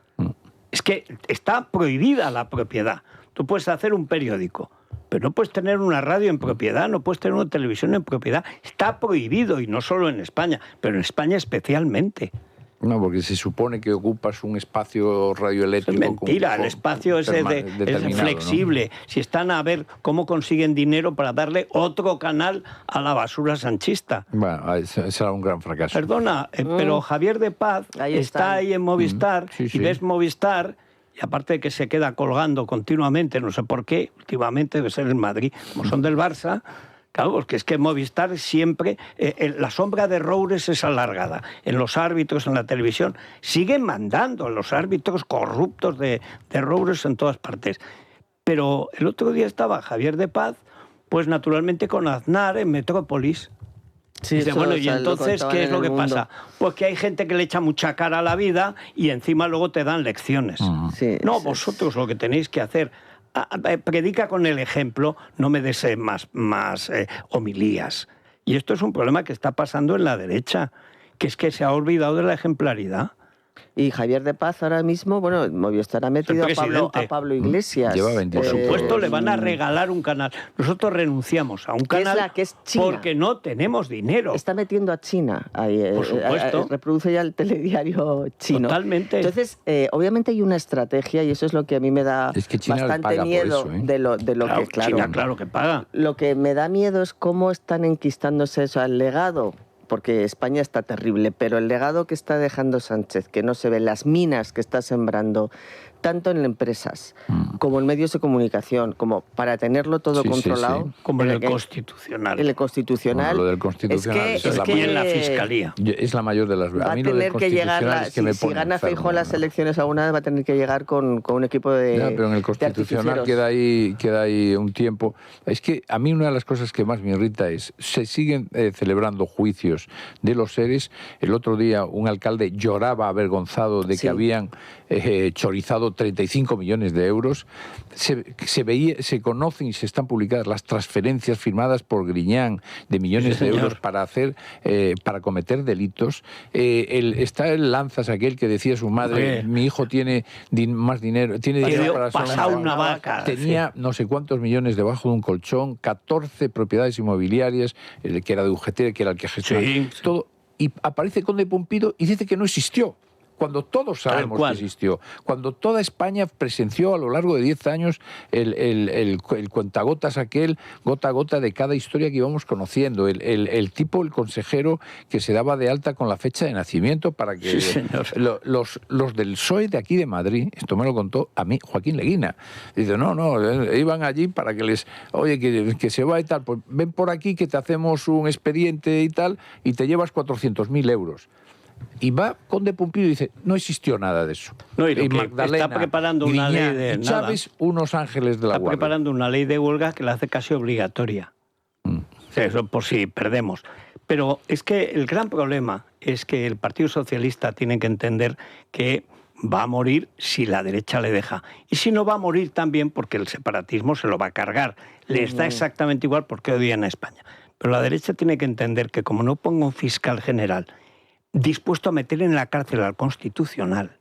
A: Es que está prohibida la propiedad. Tú puedes hacer un periódico, pero no puedes tener una radio en propiedad, no puedes tener una televisión en propiedad. Está prohibido, y no solo en España, pero en España especialmente.
C: No, porque se supone que ocupas un espacio radioeléctrico.
A: Es mentira, el espacio es flexible. ¿No? Si están a ver cómo consiguen dinero para darle otro canal a la basura sanchista.
C: Bueno, será un gran fracaso.
A: Perdona, pero Javier de Paz está ahí en Movistar y ves Movistar. Y aparte de que se queda colgando continuamente, no sé por qué, últimamente debe ser en Madrid, como son del Barça, claro, porque es que Movistar siempre, la sombra de Roures es alargada. En los árbitros, en la televisión, siguen mandando los árbitros corruptos de Roures en todas partes. Pero el otro día estaba Javier de Paz, pues naturalmente con Aznar en Metrópolis.
B: Sí,
A: dice, bueno, y entonces, ¿qué es lo que pasa? Pues que hay gente que le echa mucha cara a la vida y encima luego te dan lecciones. Vosotros lo que tenéis que hacer, predica con el ejemplo, no me des más homilías. Y esto es un problema que está pasando en la derecha, que es que se ha olvidado de la ejemplaridad.
B: Y Javier de Paz ahora mismo, bueno, Movistar ha metido a Pablo Iglesias.
C: Lleva 20
A: Por supuesto, le van a regalar un canal. Nosotros renunciamos a un canal
B: que es China.
A: Porque no tenemos dinero.
B: Está metiendo a China.
A: Por supuesto.
B: Reproduce ya el telediario chino.
A: Totalmente.
B: Entonces, obviamente hay una estrategia y eso es lo que a mí me da bastante miedo de lo que...
A: China, claro que paga.
B: Lo que me da miedo es cómo están enquistándose eso al legado. Porque España está terrible, pero el legado que está dejando Sánchez, que no se ve, las minas que está sembrando, tanto en empresas como en medios de comunicación, como para tenerlo todo controlado.
A: Como en el Constitucional.
B: En el Constitucional.
C: Bueno, lo del Constitucional
A: es que en la Fiscalía.
C: Es la mayor de las...
B: Va a tener que llegar, si gana Feijóo las elecciones alguna vez, va a tener que llegar con un equipo de...
C: pero en el Constitucional queda ahí un tiempo. Es que a mí una de las cosas que más me irrita es, se siguen celebrando juicios de los seres. El otro día un alcalde lloraba avergonzado de que habían chorizado 35 millones de euros. Se conocen y se están publicadas las transferencias firmadas por Griñán de millones de euros para cometer delitos. Está el Lanzas, aquel que decía su madre, mi hijo tiene más dinero, tiene dinero para
A: pasar una vaca.
C: Tenía no sé cuántos millones debajo de un colchón, 14 propiedades inmobiliarias, que era de UGT, que era el que gestionaba todo, y aparece Conde Pumpido y dice que no existió. Cuando todos sabemos que existió, cuando toda España presenció a lo largo de 10 años el cuentagotas aquel, gota a gota de cada historia que íbamos conociendo, el tipo, el consejero que se daba de alta con la fecha de nacimiento para que los del PSOE de aquí de Madrid, esto me lo contó a mí Joaquín Leguina, dice, iban allí para que oye, que se va y tal, pues ven por aquí que te hacemos un expediente y tal, y te llevas 400.000 euros. Y va Conde Pumpido y dice, no existió nada de eso.
A: No, y Magdalena, está preparando una ley de
C: Chávez, unos ángeles de la guardia.
A: Está preparando una ley de huelga que la hace casi obligatoria. O sea, eso por si perdemos. Pero es que el gran problema es que el Partido Socialista tiene que entender que va a morir si la derecha le deja. Y si no, va a morir también porque el separatismo se lo va a cargar. Le está exactamente igual porque odian a España. Pero la derecha tiene que entender que como no ponga un fiscal general dispuesto a meter en la cárcel al Constitucional,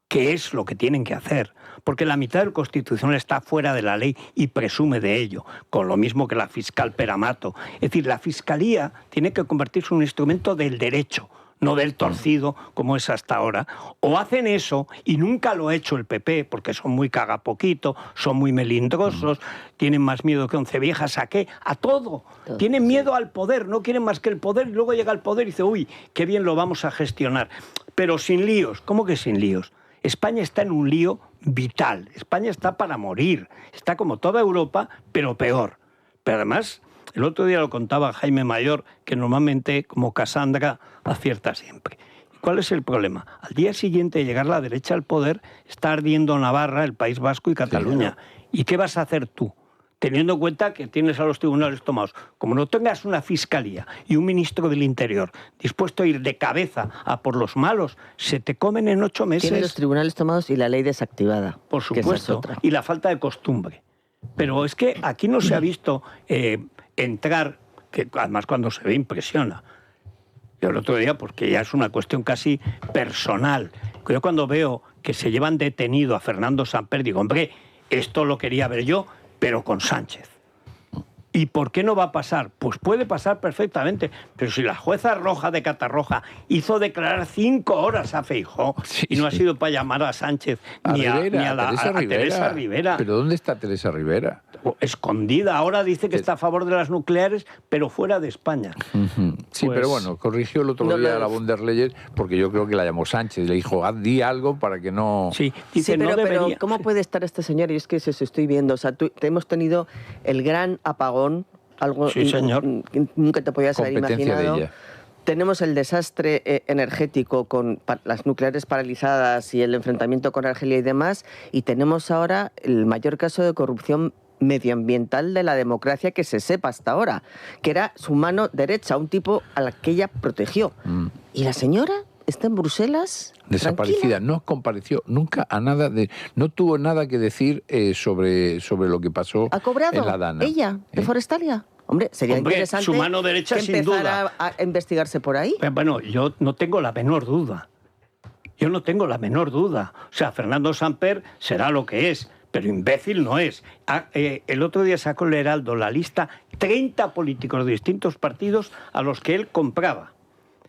A: que es lo que tienen que hacer, porque la mitad del Constitucional está fuera de la ley y presume de ello, con lo mismo que la fiscal Peramato. Es decir, la Fiscalía tiene que convertirse en un instrumento del derecho, no del torcido como es hasta ahora. O hacen eso, y nunca lo ha hecho el PP, porque son muy cagapoquito, son muy melindrosos, tienen más miedo que 11 viejas, ¿a qué? A todo. Tienen miedo al poder, no quieren más que el poder, y luego llega el poder y dice, uy, qué bien lo vamos a gestionar. Pero sin líos. ¿Cómo que sin líos? España está en un lío vital. España está para morir. Está como toda Europa, pero peor. Pero además, el otro día lo contaba Jaime Mayor, que normalmente, como Casandra, acierta siempre. ¿Cuál es el problema? Al día siguiente de llegar la derecha al poder, está ardiendo Navarra, el País Vasco y Cataluña. Sí, claro. ¿Y qué vas a hacer tú? Teniendo en cuenta que tienes a los tribunales tomados. Como no tengas una fiscalía y un ministro del Interior dispuesto a ir de cabeza a por los malos, se te comen en 8 meses.
B: Tienes los tribunales tomados y la ley desactivada.
A: Por supuesto. Y la falta de costumbre. Pero es que aquí no se ha visto entrar, que además cuando se ve impresiona. Yo el otro día, porque ya es una cuestión casi personal, yo cuando veo que se llevan detenido a Fernando Samper, digo, hombre, esto lo quería ver yo, pero con Sánchez. ¿Y por qué no va a pasar? Pues puede pasar perfectamente, pero si la jueza Roja de Catarroja hizo declarar 5 horas a Feijóo y no ha sido para llamar a Sánchez ni a Teresa Rivera.
C: ¿Pero dónde está Teresa Rivera?
A: Escondida. Ahora dice que está a favor de las nucleares, pero fuera de España.
C: Sí, pues, pero bueno, corrigió el otro día a la von der Leyen, porque yo creo que la llamó Sánchez. Le dijo, di algo para que no...
A: Sí, dice,
B: pero ¿cómo puede estar este señor? Y es que eso estoy viendo. O sea, hemos tenido el gran apagón, algo
A: sí, señor.
B: Que nunca te podías haber imaginado. De ella. Tenemos el desastre energético con las nucleares paralizadas y el enfrentamiento con Argelia y demás, y tenemos ahora el mayor caso de corrupción medioambiental de la democracia que se sepa hasta ahora, que era su mano derecha, un tipo a la que ella protegió. ¿Y la señora está en Bruselas?
C: Desaparecida, tranquila. No compareció nunca a nada no tuvo nada que decir sobre lo que pasó en la Dana.
B: ¿Ella, de Forestalia? Hombre, sería interesante
A: su mano derecha,
B: que
A: sin duda,
B: a investigarse por ahí.
A: Bueno, yo no tengo la menor duda. O sea, Fernando Samper será lo que es, pero imbécil no es. El otro día sacó el Heraldo la lista 30 políticos de distintos partidos a los que él compraba.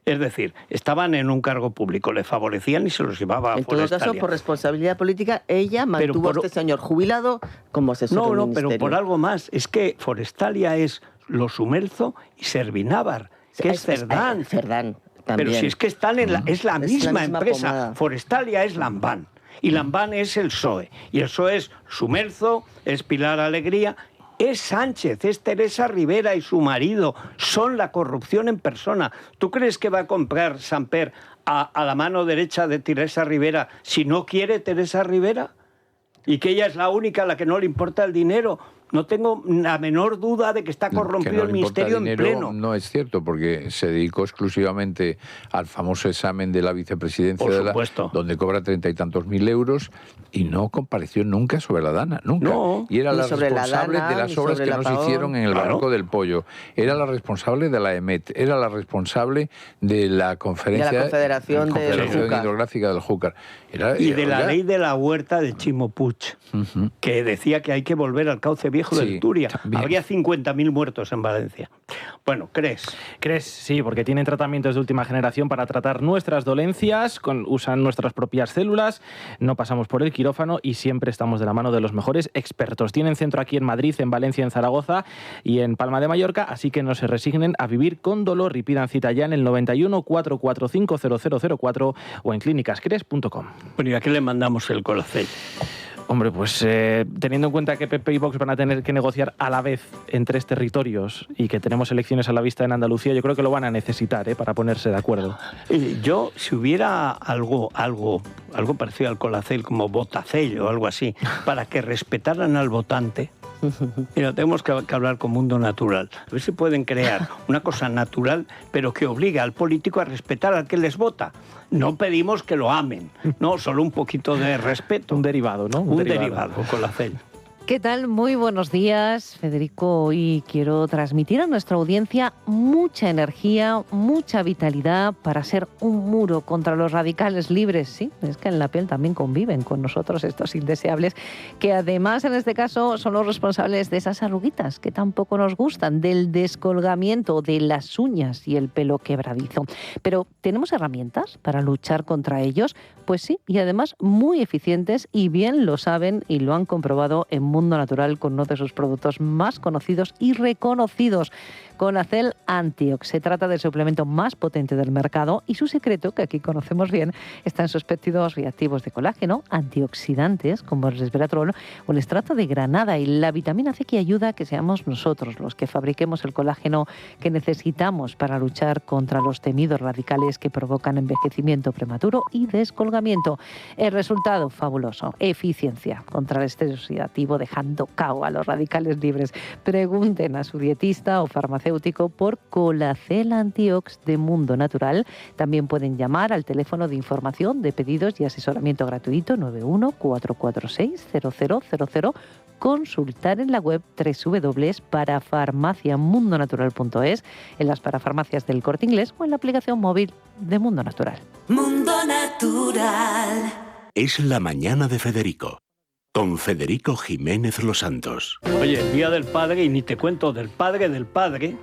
A: Es decir, estaban en un cargo público, le favorecían y se los llevaba a Forestalia.
B: En todo caso, por responsabilidad política, ella mantuvo a este señor jubilado como asesor del ministerio.
A: Pero por algo más. Es que Forestalia es Lo Sumerzo y Servinávar, que es Cerdán.
B: Cerdán también.
A: Pero si es que están es la misma empresa. Pomada. Forestalia es Lambán. Y Lambán es el PSOE. Y el PSOE es Sumerzo, es Pilar Alegría... Es Sánchez, es Teresa Rivera y su marido. Son la corrupción en persona. ¿Tú crees que va a comprar Samper a la mano derecha de Teresa Rivera si no quiere Teresa Rivera? ¿Y que ella es la única a la que no le importa el dinero? No tengo la menor duda de que está corrompido el ministerio en pleno.
C: No es cierto, porque se dedicó exclusivamente al famoso examen de la vicepresidencia, donde cobra 30 y tantos mil euros, y no compareció nunca sobre la Dana, nunca.
A: No,
C: y era la responsable de las obras que no se hicieron en el Barranco del Pollo. Era la responsable de la EMET, era la responsable de la conferencia...
B: De la Confederación
C: Hidrográfica del Júcar.
A: Y de la ley de la huerta de Chimo Puig, que decía que hay que volver al cauce viejo del Turia. También. Habría 50.000 muertos en Valencia. Bueno, ¿crees?
D: Sí, porque tienen tratamientos de última generación para tratar nuestras dolencias, usan nuestras propias células, no pasamos por el quirófano y siempre estamos de la mano de los mejores expertos. Tienen centro aquí en Madrid, en Valencia, en Zaragoza y en Palma de Mallorca, así que no se resignen a vivir con dolor y pidan cita ya en el 91 445 0004 o en clínicascres.com.
A: Bueno, ¿y a qué le mandamos el Colacel?
D: Hombre, pues teniendo en cuenta que PP y Vox van a tener que negociar a la vez en 3 territorios y que tenemos elecciones a la vista en Andalucía, yo creo que lo van a necesitar para ponerse de acuerdo.
A: Yo, si hubiera algo parecido al Colacel, como Votacel o algo así, para que respetaran al votante, mira, tenemos que hablar con Mundo Natural. A ver si pueden crear una cosa natural, pero que obliga al político a respetar al que les vota. No pedimos que lo amen, no, solo un poquito de respeto.
D: Un derivado, ¿no?
A: Un derivado, Colacel.
E: ¿Qué tal? Muy buenos días, Federico. Hoy quiero transmitir a nuestra audiencia mucha energía, mucha vitalidad para ser un muro contra los radicales libres. Sí, es que en la piel también conviven con nosotros estos indeseables, que además en este caso son los responsables de esas arruguitas que tampoco nos gustan, del descolgamiento de las uñas y el pelo quebradizo. Pero ¿tenemos herramientas para luchar contra ellos? Pues sí, y además muy eficientes, y bien lo saben y lo han comprobado en Mundo Natural con uno de sus productos más conocidos y reconocidos, Colacel Antiox. Se trata del suplemento más potente del mercado y su secreto, que aquí conocemos bien, está en sus péptidos reactivos de colágeno, antioxidantes como el resveratrol o el extracto de granada y la vitamina C, que ayuda a que seamos nosotros los que fabriquemos el colágeno que necesitamos para luchar contra los temidos radicales que provocan envejecimiento prematuro y descolgamiento. El resultado fabuloso: eficiencia contra el estrés oxidativo, dejando cao a los radicales libres. Pregunten a su dietista o farmacéutico por Colacel Antiox de Mundo Natural. También pueden llamar al teléfono de información de pedidos y asesoramiento gratuito 91-446-0000, consultar en la web www.parafarmaciamundonatural.es, en las parafarmacias del Corte Inglés o en la aplicación móvil de Mundo Natural.
F: Mundo Natural.
G: Es la mañana de Federico, con Federico Jiménez Los Santos.
A: Oye, el Día del Padre, y ni te cuento del padre del padre.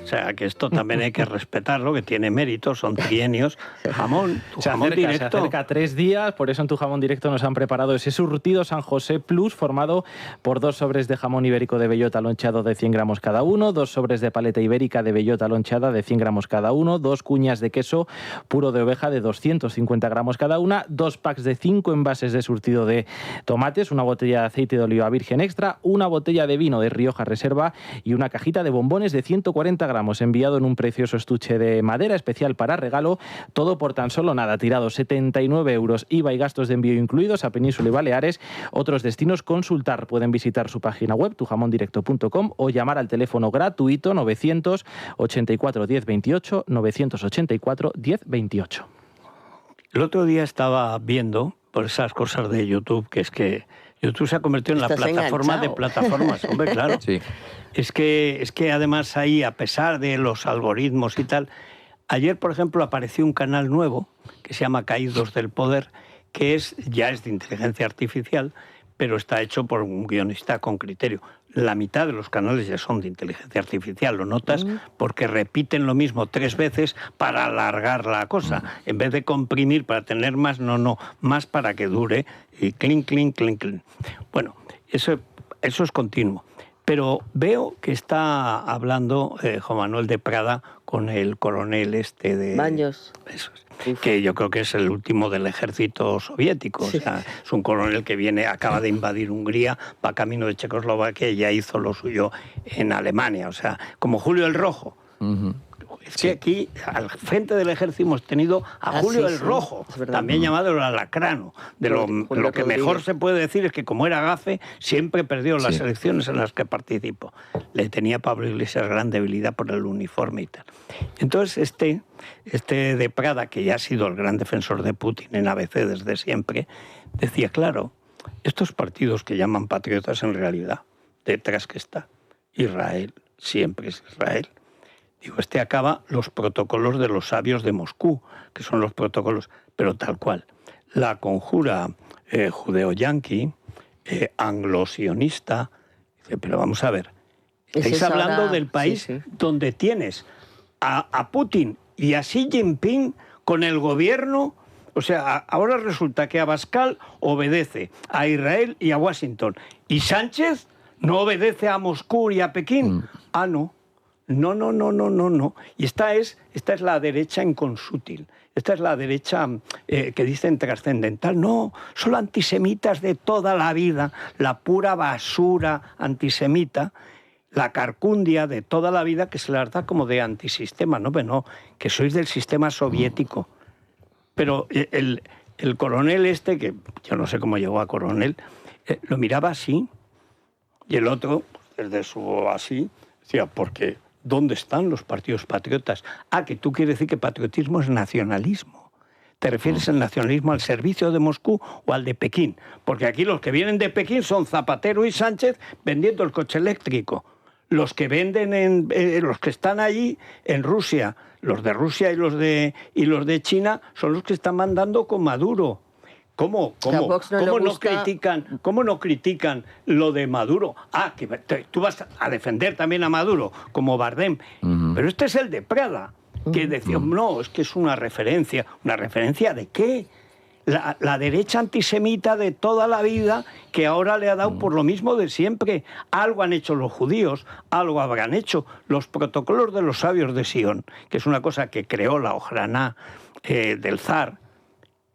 A: O sea, que esto también hay que respetarlo, que tiene mérito, son trienios. Jamón, tu jamón directo.
D: Se acerca 3 días, por eso en tu jamón directo nos han preparado ese surtido San José Plus, formado por 2 sobres de jamón ibérico de bellota lonchado de 100 gramos cada uno, 2 sobres de paleta ibérica de bellota lonchada de 100 gramos cada uno, 2 cuñas de queso puro de oveja de 250 gramos cada una, 2 packs de 5 envases de surtido de tomates, una botella de aceite de oliva virgen extra, una botella de vino de Rioja Reserva y una cajita de bombones de 140 gramos, enviado en un precioso estuche de madera especial para regalo, todo por tan solo nada, tirado 79 euros, IVA y gastos de envío incluidos a Península y Baleares. Otros destinos consultar, pueden visitar su página web tujamondirecto.com o llamar al teléfono gratuito 984 1028, 984 1028.
A: El otro día estaba viendo, por esas cosas de YouTube, que es que YouTube se ha convertido en la plataforma de plataformas, hombre, claro.
C: Sí.
A: Es que además ahí, a pesar de los algoritmos y tal, ayer, por ejemplo, apareció un canal nuevo que se llama Caídos del Poder, que ya es de inteligencia artificial, pero está hecho por un guionista con criterio. La mitad de los canales ya son de inteligencia artificial, lo notas, porque repiten lo mismo 3 veces para alargar la cosa. En vez de comprimir para tener más, más para que dure, y clink, clink, clink, clink. Bueno, eso es continuo. Pero veo que está hablando Juan Manuel de Prada con el coronel de...
B: Baños.
A: Eso es. Que yo creo que es el último del ejército soviético. Sí. O sea, es un coronel que acaba de invadir Hungría, va camino de Checoslovaquia y ya hizo lo suyo en Alemania. O sea, como Julio el Rojo. Uh-huh. Es que aquí, al frente del ejército, hemos tenido a Julio el Rojo, también llamado el alacrano. Lo que mejor se puede decir es que, como era gafe, siempre perdió las elecciones en las que participó. Le tenía Pablo Iglesias gran debilidad por el uniforme y tal. Entonces, este de Prada, que ya ha sido el gran defensor de Putin en ABC desde siempre, decía, claro, estos partidos que llaman patriotas, en realidad, detrás que está Israel, siempre es Israel. Digo, acaba los protocolos de los sabios de Moscú, que son los protocolos, pero tal cual. La conjura judeo-yanqui, anglo-sionista. Dice, pero vamos a ver, estáis hablando del país donde tienes a Putin y a Xi Jinping con el gobierno. O sea, ahora resulta que Abascal obedece a Israel y a Washington. Y Sánchez no obedece a Moscú y a Pekín. Ah, no. No. Y esta es la derecha inconsútil. Esta es la derecha que dicen trascendental. No, son antisemitas de toda la vida, la pura basura antisemita, la carcundia de toda la vida que se las da como de antisistema. No, que sois del sistema soviético. Pero el coronel este, que yo no sé cómo llegó a coronel, lo miraba así, y el otro, desde su así, decía, porque ¿dónde están los partidos patriotas? Que tú quieres decir que patriotismo es nacionalismo. ¿Te refieres al nacionalismo al servicio de Moscú o al de Pekín? Porque aquí los que vienen de Pekín son Zapatero y Sánchez vendiendo el coche eléctrico. Los que venden, los que están allí en Rusia, los de Rusia y los de China, son los que están mandando con Maduro. ¿Cómo no critican lo de Maduro? Que tú vas a defender también a Maduro, como Bardem. Pero este es el de Prada, que decía, no, es que es una referencia. ¿Una referencia de qué? La derecha antisemita de toda la vida, que ahora le ha dado por lo mismo de siempre. Algo han hecho los judíos, algo habrán hecho. Los protocolos de los sabios de Sion, que es una cosa que creó la Ojraná del zar,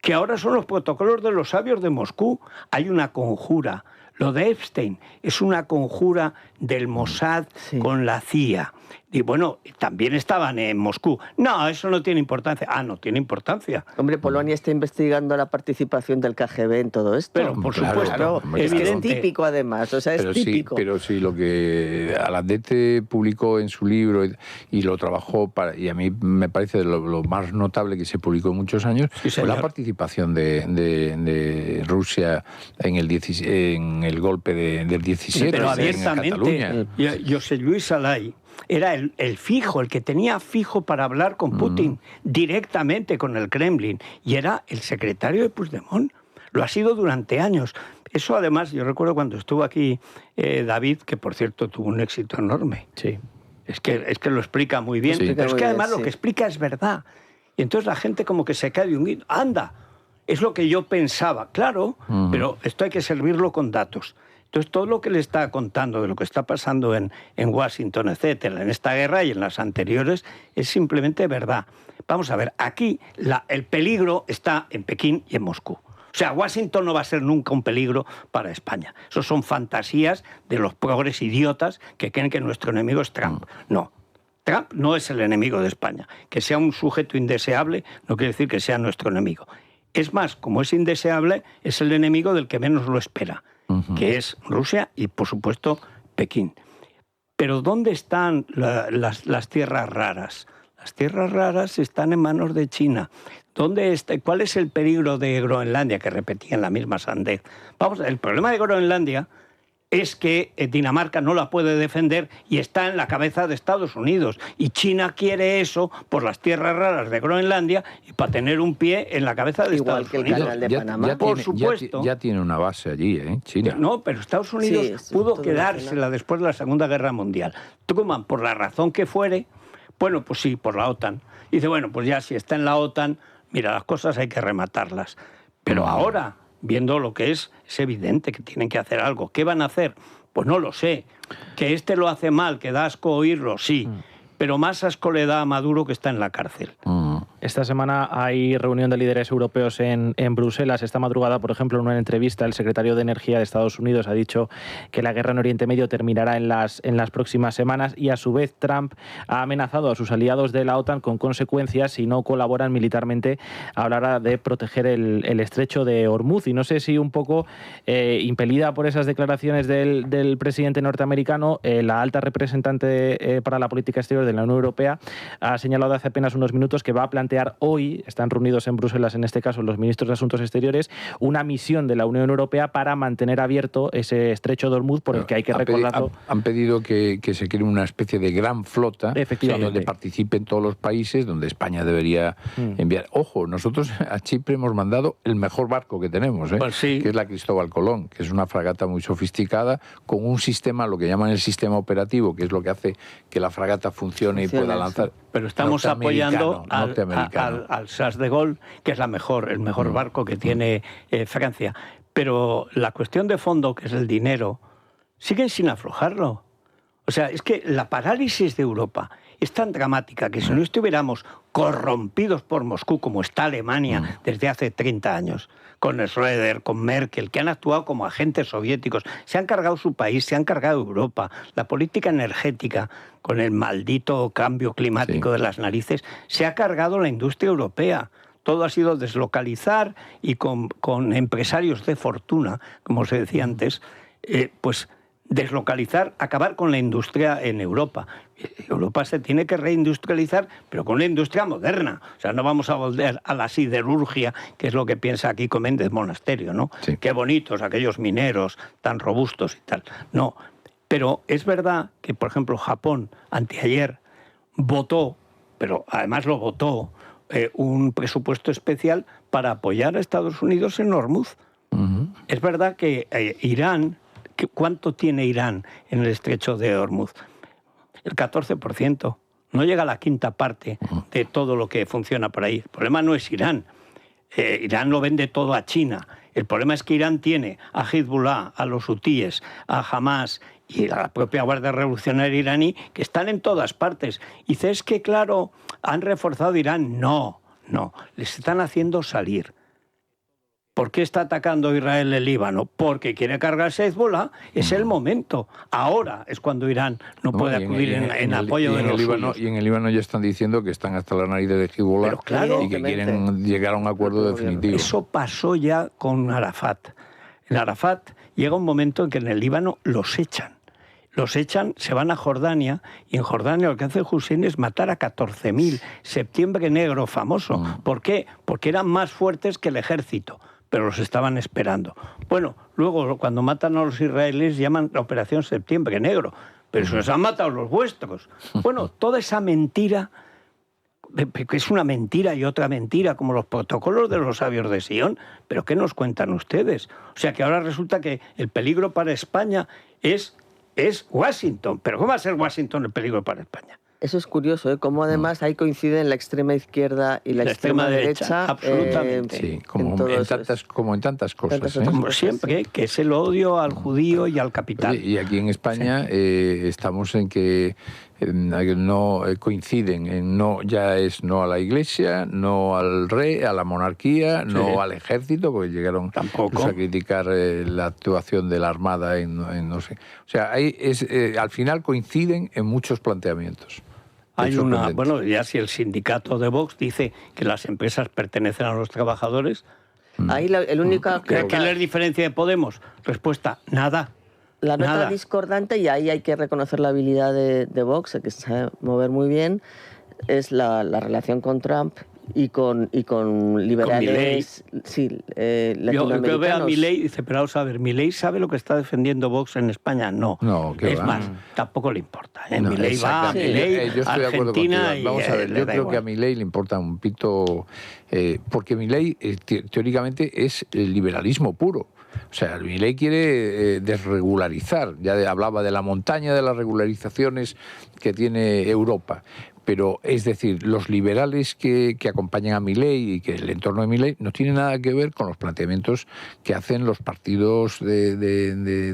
A: que ahora son los protocolos de los sabios de Moscú. Hay una conjura. Lo de Epstein es una conjura del Mossad con la CIA. Y bueno, también estaban en Moscú. No, eso no tiene importancia. No tiene importancia.
B: Hombre, Polonia está investigando la participación del KGB en todo esto.
A: Pero, por supuesto,
B: es típico además, o sea, es típico.
C: Pero sí, lo que Alandete publicó en su libro y lo trabajó, y a mí me parece lo más notable que se publicó en muchos años, fue la participación de Rusia en el golpe del 17,
A: pero
C: abiertamente.
A: José Luis Alay era el fijo, el que tenía fijo para hablar con Putin directamente con el Kremlin, y era el secretario de Puigdemont. Lo ha sido durante años. Eso además, yo recuerdo cuando estuvo aquí David, que por cierto tuvo un éxito enorme.
D: Sí.
A: Es que lo explica muy bien, pero es que además lo que explica es verdad. Y entonces la gente como que se cae de un grito. ¡Anda! Es lo que yo pensaba. Claro, pero esto hay que servirlo con datos. Entonces, todo lo que le está contando de lo que está pasando en Washington, etcétera, en esta guerra y en las anteriores, es simplemente verdad. Vamos a ver, aquí el peligro está en Pekín y en Moscú. O sea, Washington no va a ser nunca un peligro para España. Eso son fantasías de los progres idiotas que creen que nuestro enemigo es Trump. No, Trump no es el enemigo de España. Que sea un sujeto indeseable no quiere decir que sea nuestro enemigo. Es más, como es indeseable, es el enemigo del que menos lo espera, que es Rusia y, por supuesto, Pekín. Pero ¿dónde están las tierras raras? Las tierras raras están en manos de China. ¿Cuál es el peligro de Groenlandia? Que repetía en la misma sandez. El problema de Groenlandia es que Dinamarca no la puede defender y está en la cabeza de Estados Unidos. Y China quiere eso por las tierras raras de Groenlandia y para tener un pie en la cabeza de Estados Unidos.
B: Igual que el canal de Panamá.
A: Por supuesto.
C: Ya tiene una base allí, China.
A: No, pero Estados Unidos pudo quedársela después de la Segunda Guerra Mundial. Truman, por la razón que fuere, bueno, pues sí, por la OTAN. Dice, bueno, pues ya si está en la OTAN, mira, las cosas hay que rematarlas. Pero ahora, viendo lo que es evidente que tienen que hacer algo. ¿Qué van a hacer? Pues no lo sé. Que este lo hace mal, que da asco oírlo, sí. Pero más asco le da a Maduro, que está en la cárcel.
D: Esta semana hay reunión de líderes europeos en Bruselas. Esta madrugada, por ejemplo, en una entrevista, el secretario de Energía de Estados Unidos ha dicho que la guerra en Oriente Medio terminará en las próximas semanas, y a su vez Trump ha amenazado a sus aliados de la OTAN con consecuencias si no colaboran militarmente. Hablará de proteger el estrecho de Hormuz, y no sé si un poco impelida por esas declaraciones del presidente norteamericano, la alta representante para la política exterior de la Unión Europea ha señalado hace apenas unos minutos que va a plantear hoy, están reunidos en Bruselas en este caso los ministros de Asuntos Exteriores, una misión de la Unión Europea para mantener abierto ese estrecho de Hormuz, por el que hay que recordarlo.
C: Han pedido que se cree una especie de gran flota donde participen todos los países, donde España debería enviar. Ojo, nosotros a Chipre hemos mandado el mejor barco que tenemos,
A: pues sí,
C: que es la Cristóbal Colón, que es una fragata muy sofisticada, con un sistema, lo que llaman el sistema operativo, que es lo que hace que la fragata funcione y pueda lanzar.
A: Pero estamos apoyando al Charles de Gaulle, que es el mejor barco que tiene Francia. Pero la cuestión de fondo, que es el dinero, siguen sin aflojarlo. O sea, es que la parálisis de Europa es tan dramática que si no estuviéramos corrompidos por Moscú, como está Alemania desde hace 30 años, con Schröder, con Merkel, que han actuado como agentes soviéticos, se han cargado su país, se han cargado Europa, la política energética, con el maldito cambio climático de las narices, se ha cargado la industria europea. Todo ha sido deslocalizar y con empresarios de fortuna, como se decía antes, pues deslocalizar, acabar con la industria en Europa. Europa se tiene que reindustrializar, pero con una industria moderna. O sea, no vamos a volver a la siderurgia, que es lo que piensa aquí Méndez Monasterio, ¿no? Sí. Qué bonitos aquellos mineros tan robustos y tal. No, pero es verdad que, por ejemplo, Japón, anteayer, votó, pero además lo votó, un presupuesto especial para apoyar a Estados Unidos en Hormuz. Es verdad que Irán... ¿Cuánto tiene Irán en el estrecho de Hormuz? El 14%. No llega a la quinta parte de todo lo que funciona por ahí. El problema no es Irán. Irán lo vende todo a China. El problema es que Irán tiene a Hezbollah, a los hutíes, a Hamas y a la propia Guardia Revolucionaria iraní, que están en todas partes. Y dices que, claro, han reforzado Irán. No, les están haciendo salir. ¿Por qué está atacando Israel el Líbano? Porque quiere cargarse a Hezbollah. Es el momento. Ahora es cuando Irán no puede acudir en apoyo de los suyos.
C: Y en el Líbano ya están diciendo que están hasta la nariz de Hezbollah, claro, y que quieren llegar a un acuerdo definitivo.
A: Eso pasó ya con Arafat. En Arafat llega un momento en que en el Líbano los echan. Los echan, se van a Jordania, y en Jordania lo que hace Hussein es matar a 14.000. Septiembre Negro famoso. ¿Por qué? Porque eran más fuertes que el ejército, pero los estaban esperando. Bueno, luego cuando matan a los israelíes llaman la Operación Septiembre Negro, pero se los han matado los vuestros. Bueno, toda esa mentira, que es una mentira y otra mentira, como los protocolos de los sabios de Sion, pero ¿qué nos cuentan ustedes? O sea que ahora resulta que el peligro para España es Washington. ¿Pero cómo va a ser Washington el peligro para España?
B: Eso es curioso, ¿eh? Cómo además ahí coinciden la extrema izquierda y la extrema derecha.
A: Absolutamente.
C: Sí, como en tantas cosas.
A: Como siempre, que es el odio al judío y al capital.
C: Oye, y aquí en España estamos en que no coinciden en ya es no a la Iglesia, no al rey, a la monarquía, no al ejército, porque llegaron a criticar la actuación de la Armada en no sé. O sea, al final coinciden en muchos planteamientos.
A: Bueno, ya si el sindicato de Vox dice que las empresas pertenecen a los trabajadores,
B: ahí el único...
A: ¿Qué les diferencia de Podemos? Respuesta, nada.
B: La nota discordante, y ahí hay que reconocer la habilidad de Vox, que se sabe mover muy bien, es la relación con Trump y con liberales, latinoamericanos.
A: Yo veo a Milei y dice, pero vamos a ver, ¿Milei sabe lo que está defendiendo Vox en España? No, es más, tampoco le importa. Milei va a Argentina y
C: vamos a ver, yo creo que a Milei le importa un pito, porque Milei teóricamente es el liberalismo puro. O sea, Milei quiere desregularizar. Ya hablaba de la montaña de las regularizaciones que tiene Europa. Pero, es decir, los liberales que acompañan a Milei y que el entorno de Milei no tiene nada que ver con los planteamientos que hacen los partidos de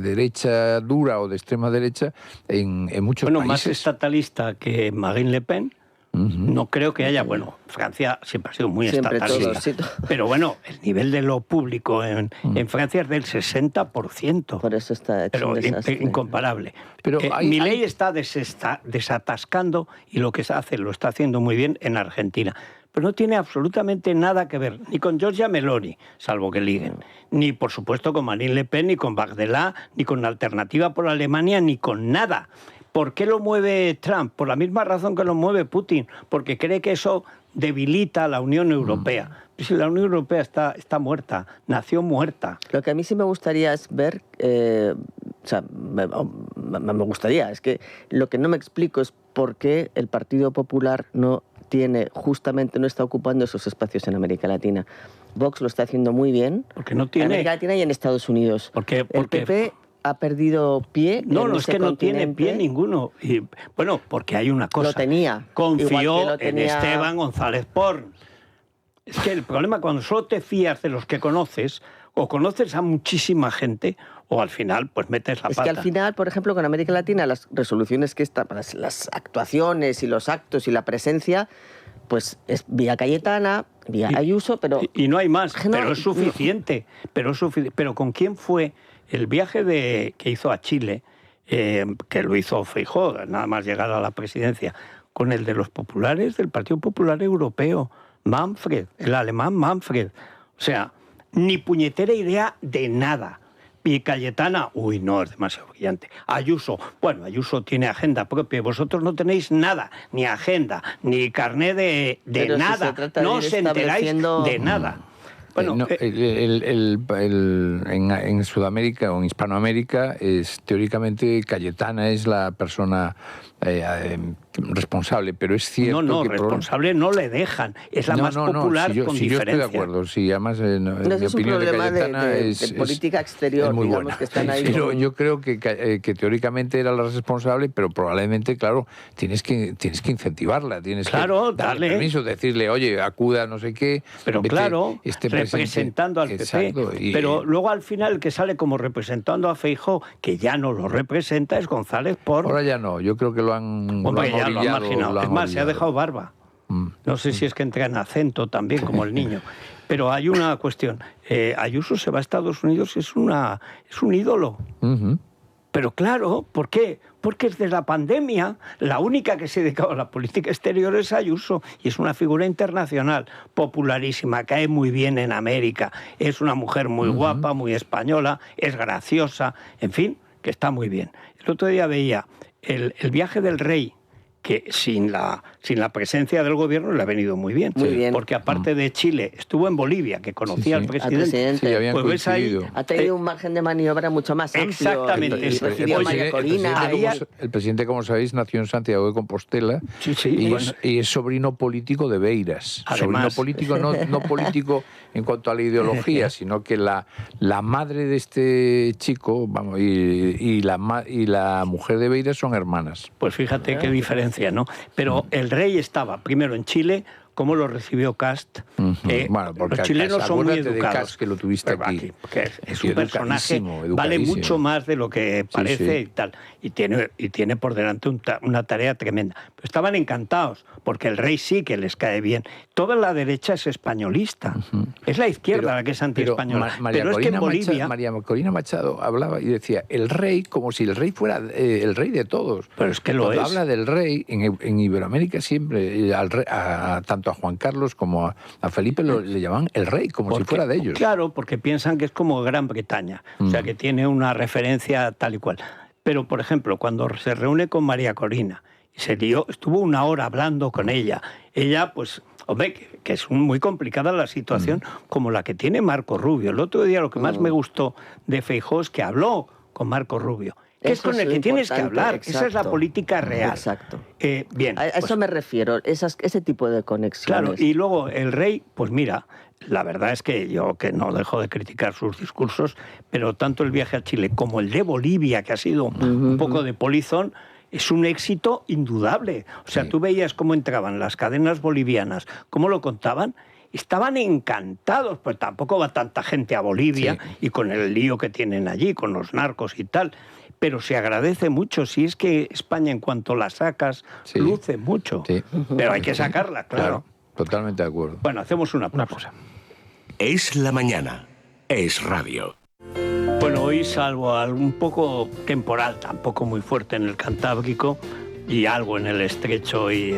C: derecha dura o de extrema derecha en muchos países.
A: Bueno, más estatalista que Marine Le Pen. No creo que haya, Francia siempre ha sido muy estatalista, pero bueno, el nivel de lo público en Francia es del 60%.
B: Por eso está hecho
A: pero incomparable. Pero Milei está desatascando y lo que hace lo está haciendo muy bien en Argentina. Pero no tiene absolutamente nada que ver ni con Giorgia Meloni, salvo que liguen, ni por supuesto con Marine Le Pen, ni con Bardella, ni con Alternativa por Alemania, ni con nada. ¿Por qué lo mueve Trump? Por la misma razón que lo mueve Putin, porque cree que eso debilita a la Unión Europea. Si la Unión Europea está muerta, nació muerta.
B: Lo que a mí sí me gustaría es ver, me gustaría, es que lo que no me explico es por qué el Partido Popular no está ocupando esos espacios en América Latina. Vox lo está haciendo muy bien.
A: Porque no tiene.
B: En América Latina y en Estados Unidos.
A: Porque
B: el PP ha perdido pie.
A: No, es que no tiene pie ninguno. Y, porque hay una cosa.
B: Lo tenía.
A: Confió en Esteban González Pons. Es que el problema cuando solo te fías de los que conoces, o conoces a muchísima gente o al final pues metes la pata.
B: Es que al final, por ejemplo, con América Latina, las resoluciones que están, las actuaciones y los actos y la presencia, pues es vía Cayetana, vía Ayuso, pero...
A: Y no hay más, pero es suficiente. Pero ¿con quién fue el viaje que hizo a Chile, que lo hizo Feijóo, nada más llegar a la presidencia, con el de los populares del Partido Popular Europeo, Manfred, el alemán Manfred? O sea, ni puñetera idea de nada. Y Cayetana, uy, no, es demasiado brillante. Ayuso, bueno, Ayuso tiene agenda propia, vosotros no tenéis nada, ni agenda, ni carné de nada, no os enteráis de nada. Bueno,
C: no, en Sudamérica o en Hispanoamérica, teóricamente Cayetana es la persona responsable, pero es cierto
A: no,
C: que...
A: responsable no le dejan, es la más popular con diferencia.
C: Yo estoy de acuerdo, sí, además en mi opinión de Cayetana es
B: política exterior,
C: muy
B: digamos,
C: buena.
B: que están ahí.
C: Pero yo creo que teóricamente era la responsable, pero probablemente, claro, tienes que incentivarla, tienes que darle permiso, decirle, oye, acuda no sé qué.
A: Pero claro, representando al PP.
C: Exacto,
A: pero luego al final el que sale como representando a Feijóo, que ya no lo representa, es González Pons.
C: Ahora ya no, yo creo que lo han...
A: Hombre, ya lo han marginado. Es más, se ha dejado barba. No sé si es que entra en acento también, como el niño. Pero hay una cuestión. Ayuso se va a Estados Unidos y es un ídolo. Pero claro, ¿por qué? Porque desde la pandemia la única que se ha dedicado a la política exterior es Ayuso y es una figura internacional, popularísima, cae muy bien en América, es una mujer muy guapa, muy española, es graciosa, en fin, que está muy bien. El otro día veía el viaje del rey, que sin la presencia del gobierno le ha venido muy bien.
B: Muy bien.
A: Porque aparte de Chile, estuvo en Bolivia, que conocía al presidente.
C: Sí, habían
A: pues ves ahí,
B: ha tenido un margen de maniobra mucho más amplio.
A: Exactamente.
C: El presidente, como sabéis, nació en Santiago de Compostela y es sobrino político de Beiras.
A: Además,
C: sobrino político, no político en cuanto a la ideología, sino que la madre de este chico, vamos, y la mujer de Beiras son hermanas.
A: Pues fíjate qué diferencia, ¿no? Pero el rey estaba primero en Chile, ¿cómo lo recibió Kast?
C: Bueno, porque
A: los chilenos son muy educados.
C: De Kast, que lo tuviste aquí.
A: Porque es un personaje, vale mucho más de lo que parece y tal. Y tiene por delante una tarea tremenda. Pero estaban encantados, porque el rey sí que les cae bien. Toda la derecha es españolista. Es la izquierda la que es antiespañola. Pero es que en Bolivia...
C: María Corina Machado hablaba y decía, el rey, como si el rey fuera el rey de todos.
A: Pero es que lo
C: Cuando
A: es.
C: habla del rey, en Iberoamérica siempre, tanto a Juan Carlos como a Felipe le llaman el rey, como si fuera de ellos.
A: Claro, porque piensan que es como Gran Bretaña, o sea, que tiene una referencia tal y cual. Pero, por ejemplo, cuando se reúne con María Corina, estuvo una hora hablando con ella. Ella, pues, hombre, que es muy complicada la situación como la que tiene Marco Rubio. El otro día lo que más me gustó de Feijóo es que habló con Marco Rubio. Que es con el que tienes que hablar.
B: Exacto.
A: Esa es la política real.
B: Exacto.
A: Bien.
B: A eso me refiero, ese tipo de conexiones.
A: Claro, y luego el rey, pues mira, la verdad es que yo que no dejo de criticar sus discursos, pero tanto el viaje a Chile como el de Bolivia, que ha sido un poco de polizón, es un éxito indudable. O sea, tú veías cómo entraban las cadenas bolivianas, cómo lo contaban. Estaban encantados, pues tampoco va tanta gente a Bolivia y con el lío que tienen allí, con los narcos y tal. Pero se agradece mucho, si es que España en cuanto la sacas, luce mucho. Sí. Pero hay que sacarla, claro.
C: Totalmente de acuerdo.
A: Bueno, hacemos una cosa.
G: Es la mañana, es radio.
A: Bueno, hoy salvo algún poco temporal, tampoco muy fuerte en el Cantábrico, y algo en el Estrecho y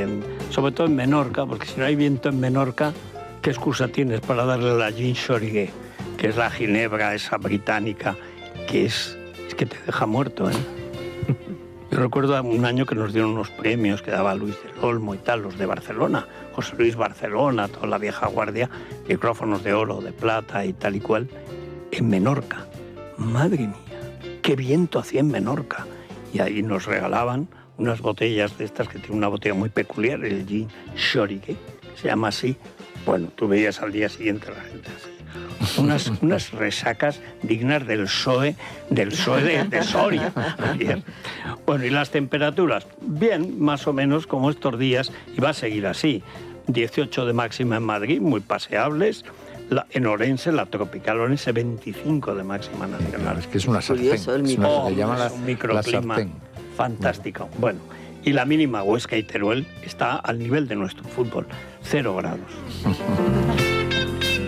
A: sobre todo en Menorca, porque si no hay viento en Menorca, ¿qué excusa tienes para darle la gin Chorigué, que es la ginebra esa británica, que es que te deja muerto, ¿eh? Yo recuerdo un año que nos dieron unos premios que daba Luis del Olmo y tal, los de Barcelona, José Luis Barcelona, toda la vieja guardia, micrófonos de oro, de plata y tal y cual, en Menorca. Madre mía, qué viento hacía en Menorca. Y ahí nos regalaban unas botellas de estas que tienen una botella muy peculiar, el gin Chorigué, que se llama así. Bueno, tú veías al día siguiente a la gente así. Unas resacas dignas del PSOE de Soria. Bien. Bueno, y las temperaturas, bien, más o menos como estos días, y va a seguir así. 18 de máxima en Madrid, muy paseables. en Orense, la tropical Orense, 25 de máxima nacional.
C: Es que es una sartén.
B: Curioso,
C: Se llama
A: un microclima fantástico. Bueno, y la mínima Huesca y Teruel está al nivel de nuestro fútbol, 0 grados.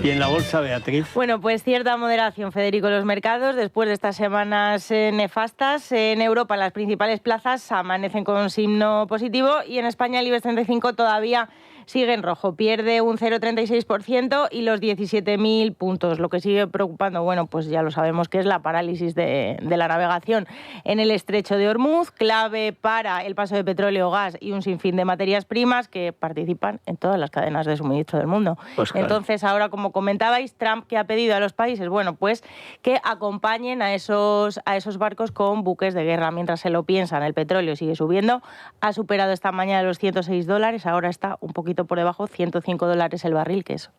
A: ¿Y en la bolsa, Beatriz?
H: Bueno, pues cierta moderación, Federico, en los mercados. Después de estas semanas nefastas, en Europa las principales plazas amanecen con signo positivo y en España el IBEX 35 todavía sigue en rojo. Pierde un 0,36% y los 17.000 puntos. Lo que sigue preocupando, bueno, pues ya lo sabemos que es la parálisis de la navegación en el estrecho de Hormuz, clave para el paso de petróleo, gas y un sinfín de materias primas que participan en todas las cadenas de suministro del mundo.
A: Pues claro.
H: Entonces, ahora, como comentabais, Trump que ha pedido a los países, bueno, pues que acompañen a esos barcos con buques de guerra. Mientras se lo piensan, el petróleo sigue subiendo, ha superado esta mañana los $106, ahora está un poquito por debajo, $105 el barril, que es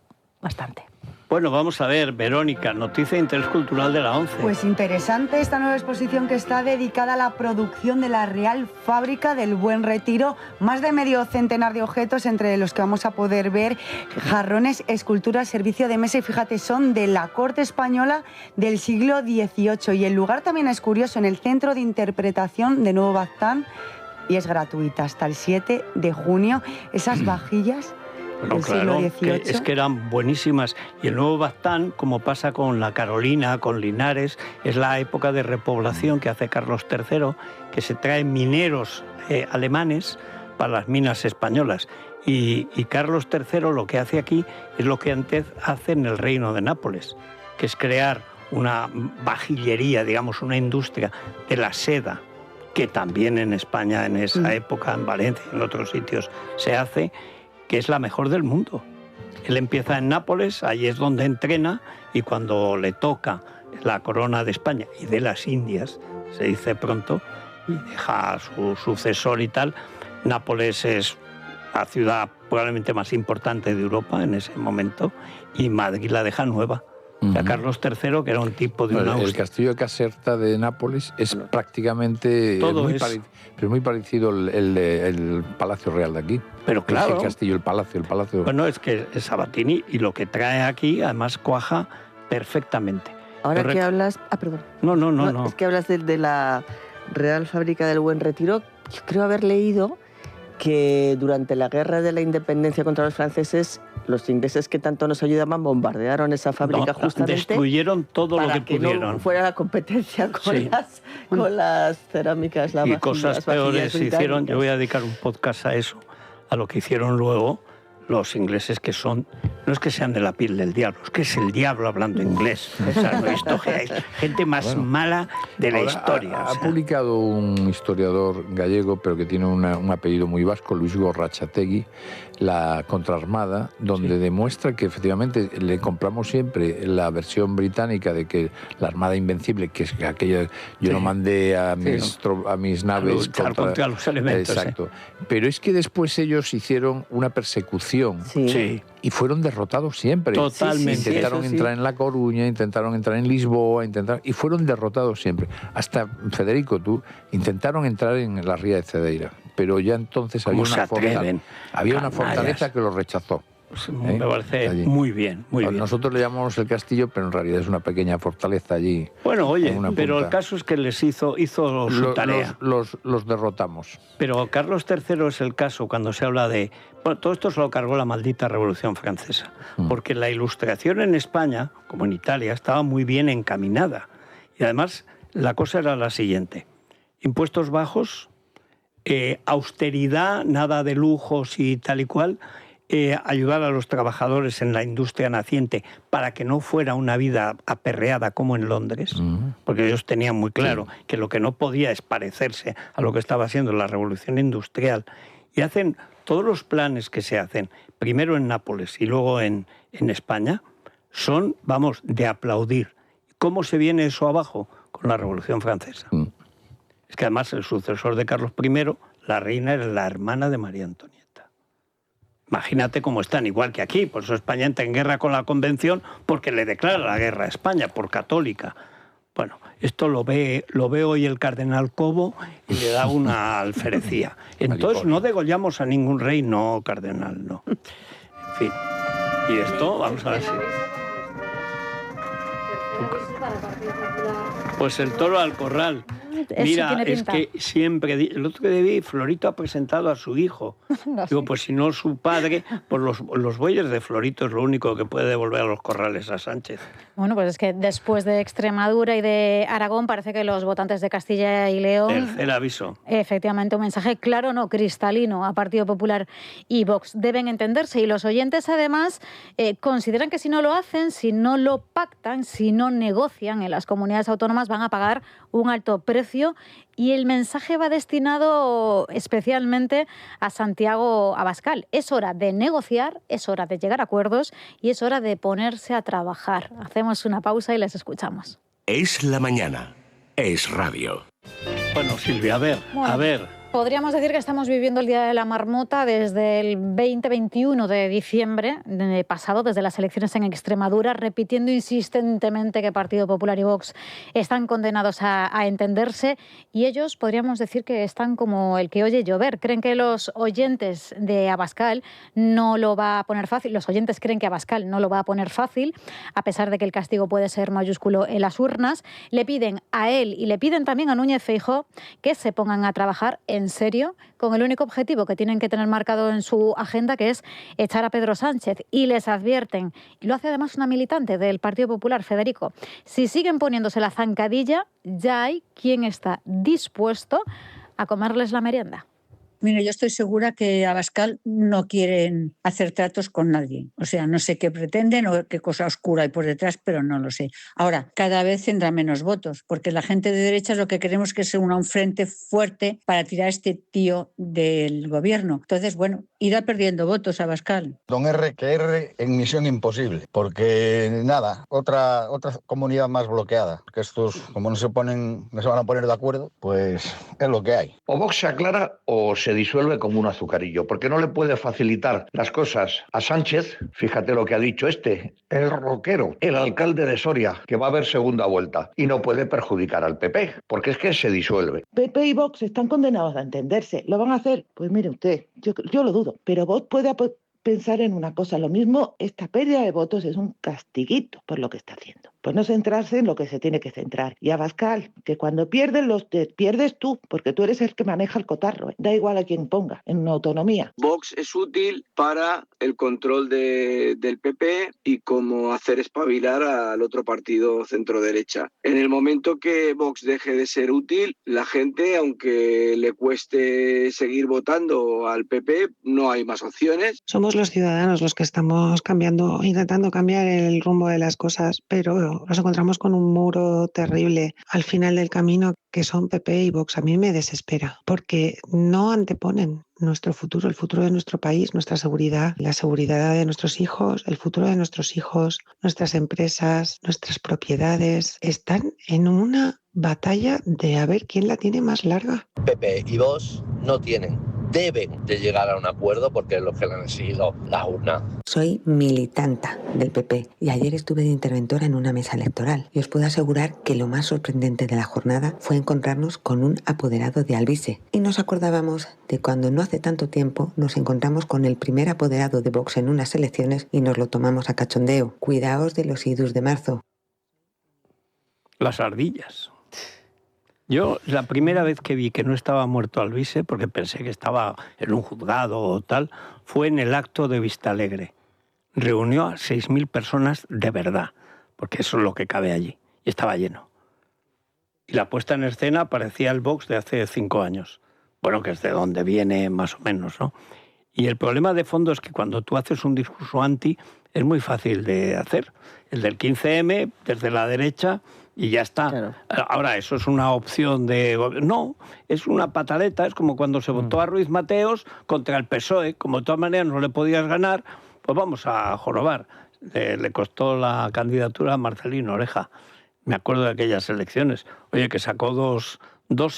H: bastante.
A: Bueno, vamos a ver, Verónica, noticia de interés cultural de la ONCE.
I: Pues interesante esta nueva exposición que está dedicada a la producción de la Real Fábrica del Buen Retiro. Más de medio centenar de objetos, entre los que vamos a poder ver jarrones, esculturas, servicio de mesa, y fíjate, son de la corte española del siglo XVIII. Y el lugar también es curioso, en el Centro de Interpretación de Nuevo Baztán, y es gratuita hasta el 7 de junio. Esas vajillas del siglo XVIII.
A: Es que eran buenísimas. Y el Nuevo Baztán, como pasa con la Carolina, con Linares, es la época de repoblación que hace Carlos III, que se traen mineros alemanes para las minas españolas. Y Carlos III lo que hace aquí es lo que antes hace en el Reino de Nápoles, que es crear una vajillería, digamos, una industria de la seda, que también en España en esa época, en Valencia y en otros sitios se hace, que es la mejor del mundo. Él empieza en Nápoles, ahí es donde entrena, y cuando le toca la corona de España y de las Indias, se dice pronto, y deja a su sucesor y tal, Nápoles es la ciudad probablemente más importante de Europa en ese momento, y Madrid la deja nueva. A Carlos III, que era un tipo de
C: el castillo de Caserta de Nápoles es prácticamente muy parecido el Palacio Real de aquí.
A: Pero claro.
C: El castillo, el palacio.
A: Bueno, es que es Sabatini, y lo que trae aquí además cuaja perfectamente.
B: Ahora que hablas... perdón.
A: No.
B: Es que hablas de la Real Fábrica del Buen Retiro. Yo creo haber leído que durante la Guerra de la Independencia contra los franceses, los ingleses que tanto nos ayudaban bombardearon esa fábrica justamente.
A: Destruyeron todo lo que pudieron.
B: Para que no fuera la competencia con las cerámicas,
A: y cosas peores se hicieron. Yo voy a dedicar un podcast a eso, a lo que hicieron luego los ingleses, que son, no es que sean de la piel del diablo, es que es el diablo hablando inglés. O sea, no, esto es gente más mala de la historia.
C: Ha publicado un historiador gallego, pero que tiene un apellido muy vasco, Luis Gorrachategui, La Contraarmada, donde demuestra que efectivamente le compramos siempre la versión británica de que la Armada Invencible, que es aquella, yo lo mandé a mis naves
A: contra los elementos.
C: Exacto. Pero es que después ellos hicieron una persecución y fueron derrotados siempre.
A: Totalmente.
C: Intentaron entrar en La Coruña, intentaron entrar en Lisboa, y fueron derrotados siempre. Hasta, Federico, intentaron entrar en la Ría de Cedeira, pero ya entonces había una fortaleza que los rechazó.
A: Me parece allí. Muy bien.
C: Nosotros le llamamos el castillo, pero en realidad es una pequeña fortaleza allí.
A: Bueno, oye, pero el caso es que les hizo su tarea.
C: Los derrotamos.
A: Pero Carlos III es el caso cuando se habla de... Bueno, todo esto se lo cargó la maldita Revolución Francesa, porque la Ilustración en España, como en Italia, estaba muy bien encaminada. Y además, la cosa era la siguiente. Impuestos bajos, austeridad, nada de lujos y tal y cual... ayudar a los trabajadores en la industria naciente para que no fuera una vida aperreada como en Londres, porque ellos tenían muy claro que lo que no podía es parecerse a lo que estaba haciendo la revolución industrial. Y hacen todos los planes que se hacen, primero en Nápoles y luego en España, son, vamos, de aplaudir. ¿Cómo se viene eso abajo? Con la Revolución Francesa. Es que además el sucesor de Carlos I, la reina, era la hermana de María Antonieta. Imagínate cómo están, igual que aquí. Por eso España entra en guerra con la Convención, porque le declara la guerra a España, por católica. Bueno, esto lo ve hoy el cardenal Cobo y le da una alferecía. Entonces no degollamos a ningún rey, no, cardenal, no. En fin. Y esto, vamos a ver si... Pues el toro al corral. Mira, es que siempre, el otro día vi, Florito ha presentado a su hijo. No, digo, pues si no su padre, pues los bueyes de Florito es lo único que puede devolver a los corrales a Sánchez.
J: Bueno, pues es que después de Extremadura y de Aragón parece que los votantes de Castilla y León...
A: Tercer aviso.
J: Efectivamente, un mensaje claro, no, cristalino a Partido Popular y Vox. Deben entenderse y los oyentes además consideran que si no lo hacen, si no lo pactan, si no negocian en las comunidades autónomas van a pagar un alto precio y el mensaje va destinado especialmente a Santiago Abascal. Es hora de negociar, es hora de llegar a acuerdos y es hora de ponerse a trabajar. Hacemos una pausa y les escuchamos.
G: Es la mañana. Es radio.
A: Bueno, Silvia, a ver.
J: Podríamos decir que estamos viviendo el Día de la Marmota desde el 20-21 de diciembre pasado, desde las elecciones en Extremadura, repitiendo insistentemente que Partido Popular y Vox están condenados a entenderse y ellos podríamos decir que están como el que oye llover. Creen que los oyentes de Abascal no lo va a poner fácil, los oyentes creen que Abascal no lo va a poner fácil, a pesar de que el castigo puede ser mayúsculo en las urnas. Le piden a él y le piden también a Núñez Feijóo que se pongan a trabajar en serio, con el único objetivo que tienen que tener marcado en su agenda, que es echar a Pedro Sánchez. Y les advierten, y lo hace además una militante del Partido Popular, Federico, si siguen poniéndose la zancadilla, ya hay quien está dispuesto a comerles la merienda.
K: Mire, yo estoy segura que Abascal no quieren hacer tratos con nadie. O sea, no sé qué pretenden o qué cosa oscura hay por detrás, pero no lo sé. Ahora, cada vez tendrá menos votos, porque la gente de derechas lo que queremos es que sea un frente fuerte para tirar a este tío del gobierno. Entonces, bueno, irá perdiendo votos Abascal.
L: Don R que R en misión imposible, porque nada, otra comunidad más bloqueada. Que estos, como no se van a poner de acuerdo, pues es lo que hay.
M: O Vox se aclara o se disuelve como un azucarillo, porque no le puede facilitar las cosas a Sánchez. Fíjate lo que ha dicho el roquero, el alcalde de Soria, que va a haber segunda vuelta, y no puede perjudicar al PP, porque es que se disuelve.
N: PP y Vox están condenados a entenderse. ¿Lo van a hacer? Pues mire usted, yo lo dudo, pero Vox puede pensar en una cosa, lo mismo, esta pérdida de votos es un castiguito por lo que está haciendo. Pues no centrarse en lo que se tiene que centrar. Y Abascal, que cuando pierdes pierdes tú, porque tú eres el que maneja el cotarro. Da igual a quién ponga, en una autonomía.
O: Vox es útil para el control del PP y como hacer espabilar al otro partido centro-derecha. En el momento que Vox deje de ser útil, la gente, aunque le cueste seguir votando al PP, no hay más opciones.
P: Somos los ciudadanos los que estamos intentando cambiar el rumbo de las cosas, pero nos encontramos con un muro terrible al final del camino que son PP y Vox. A mí me desespera porque no anteponen nuestro futuro, el futuro de nuestro país, nuestra seguridad, la seguridad de nuestros hijos, el futuro de nuestros hijos, nuestras empresas, nuestras propiedades. Están en una batalla de a ver quién la tiene más larga.
Q: PP y Vox no deben de llegar a un acuerdo porque es lo que le han exigido la urna.
R: Soy militanta del PP y ayer estuve de interventora en una mesa electoral y os puedo asegurar que lo más sorprendente de la jornada fue encontrarnos con un apoderado de Alvise y nos acordábamos de cuando no hace tanto tiempo nos encontramos con el primer apoderado de Vox en unas elecciones y nos lo tomamos a cachondeo. Cuidaos de los idus de marzo.
A: Las ardillas. Yo la primera vez que vi que no estaba muerto Alvise, porque pensé que estaba en un juzgado o tal, fue en el acto de Vistalegre. Reunió a 6.000 personas de verdad, porque eso es lo que cabe allí, y estaba lleno. Y la puesta en escena parecía el Vox de hace 5 años. Bueno, que es de donde viene más o menos, ¿no? Y el problema de fondo es que cuando tú haces un discurso anti, es muy fácil de hacer. El del 15M, desde la derecha, y ya está. Claro. Ahora, eso es una opción de... No, es una pataleta, es como cuando se votó a Ruiz Mateos contra el PSOE. Como de todas maneras no le podías ganar, pues vamos a jorobar. Le costó la candidatura a Marcelino Oreja. Me acuerdo de aquellas elecciones. Oye, que sacó dos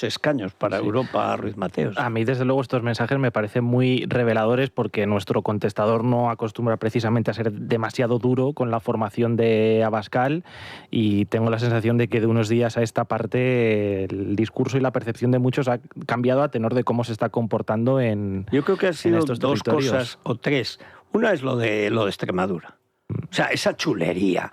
A: escaños para Europa a Ruiz Mateos.
D: A mí, desde luego, estos mensajes me parecen muy reveladores porque nuestro contestador no acostumbra precisamente a ser demasiado duro con la formación de Abascal y tengo la sensación de que de unos días a esta parte el discurso y la percepción de muchos ha cambiado a tenor de cómo se está comportando en
A: Yo creo que han sido
D: estos
A: dos cosas o tres. Una es lo de Extremadura. O sea, esa chulería.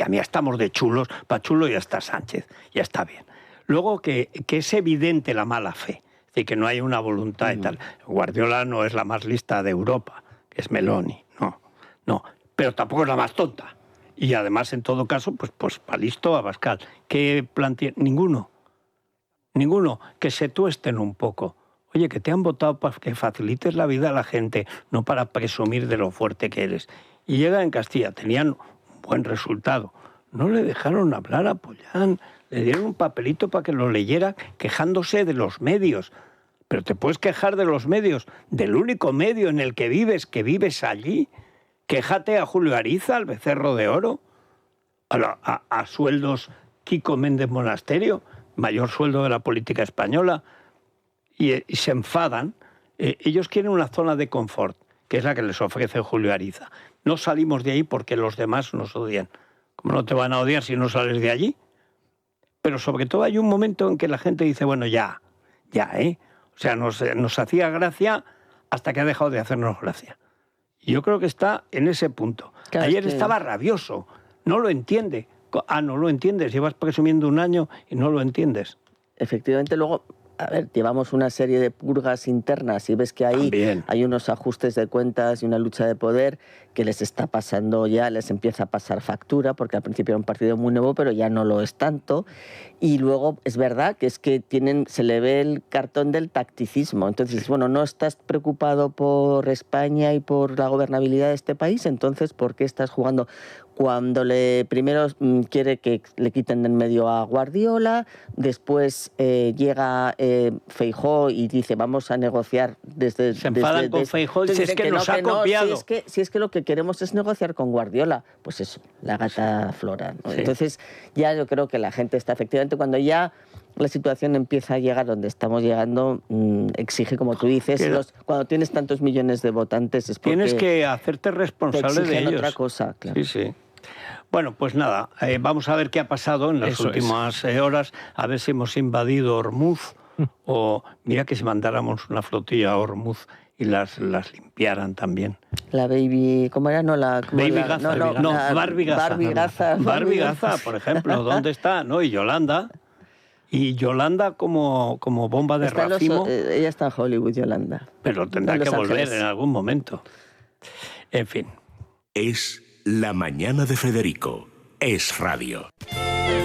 A: Mira, estamos de chulos, para chulo ya está Sánchez, ya está bien. Luego que es evidente la mala fe, es decir, que no hay una voluntad y tal. Guardiola no es la más lista de Europa, que es Meloni, no, pero tampoco es la más tonta. Y además, en todo caso, pues va listo Abascal. ¿Qué plantea? Ninguno. Que se tuesten un poco. Oye, que te han votado para que facilites la vida a la gente, no para presumir de lo fuerte que eres. Y llega en Castilla, tenían un buen resultado. No le dejaron hablar a Pollán, le dieron un papelito para que lo leyera quejándose de los medios. Pero te puedes quejar de los medios, del único medio en el que vives allí. Quéjate a Julio Ariza, al Becerro de Oro, a sueldos Kiko Méndez Monasterio, mayor sueldo de la política española, y se enfadan. Ellos quieren una zona de confort, que es la que les ofrece Julio Ariza. No salimos de ahí porque los demás nos odian. ¿Cómo no te van a odiar si no sales de allí? Pero sobre todo hay un momento en que la gente dice, bueno, ya, O sea, nos hacía gracia hasta que ha dejado de hacernos gracia. Y yo creo que está en ese punto. Claro, ayer estaba rabioso, no lo entiende. No lo entiendes, llevas presumiendo un año y no lo entiendes.
B: Efectivamente, luego, a ver, llevamos una serie de purgas internas y ves que ahí hay unos ajustes de cuentas y una lucha de poder que les está pasando ya, les empieza a pasar factura, porque al principio era un partido muy nuevo, pero ya no lo es tanto. Y luego es verdad que es que se le ve el cartón del tacticismo. Entonces, bueno, no estás preocupado por España y por la gobernabilidad de este país, entonces, ¿por qué estás jugando? Cuando primero quiere que le quiten de en medio a Guardiola, después llega Feijóo y dice vamos a negociar desde...
A: Se enfadan con Feijóo y dice es que nos ha copiado.
B: Si es que lo que queremos es negociar con Guardiola, pues eso, la gata flora, ¿no? Sí. Entonces ya yo creo que la gente está efectivamente, cuando ya la situación empieza a llegar donde estamos llegando, exige, como tú dices, cuando tienes tantos millones de votantes es porque...
A: Tienes que hacerte responsable de ellos.
B: Otra cosa, claro.
A: Sí. Bueno, pues nada, vamos a ver qué ha pasado en las últimas horas, a ver si hemos invadido Hormuz, o mira que si mandáramos una flotilla a Hormuz y las limpiaran también.
B: La Baby, ¿cómo era?
A: Barbie Gaza. Barbie Gaza, por ejemplo, ¿dónde está? ¿No? Y Yolanda como bomba de racimo.
B: Ella está en Hollywood, Yolanda.
A: Pero tendrá que volver en algún momento. En fin.
G: Es La Mañana de Federico. Es radio.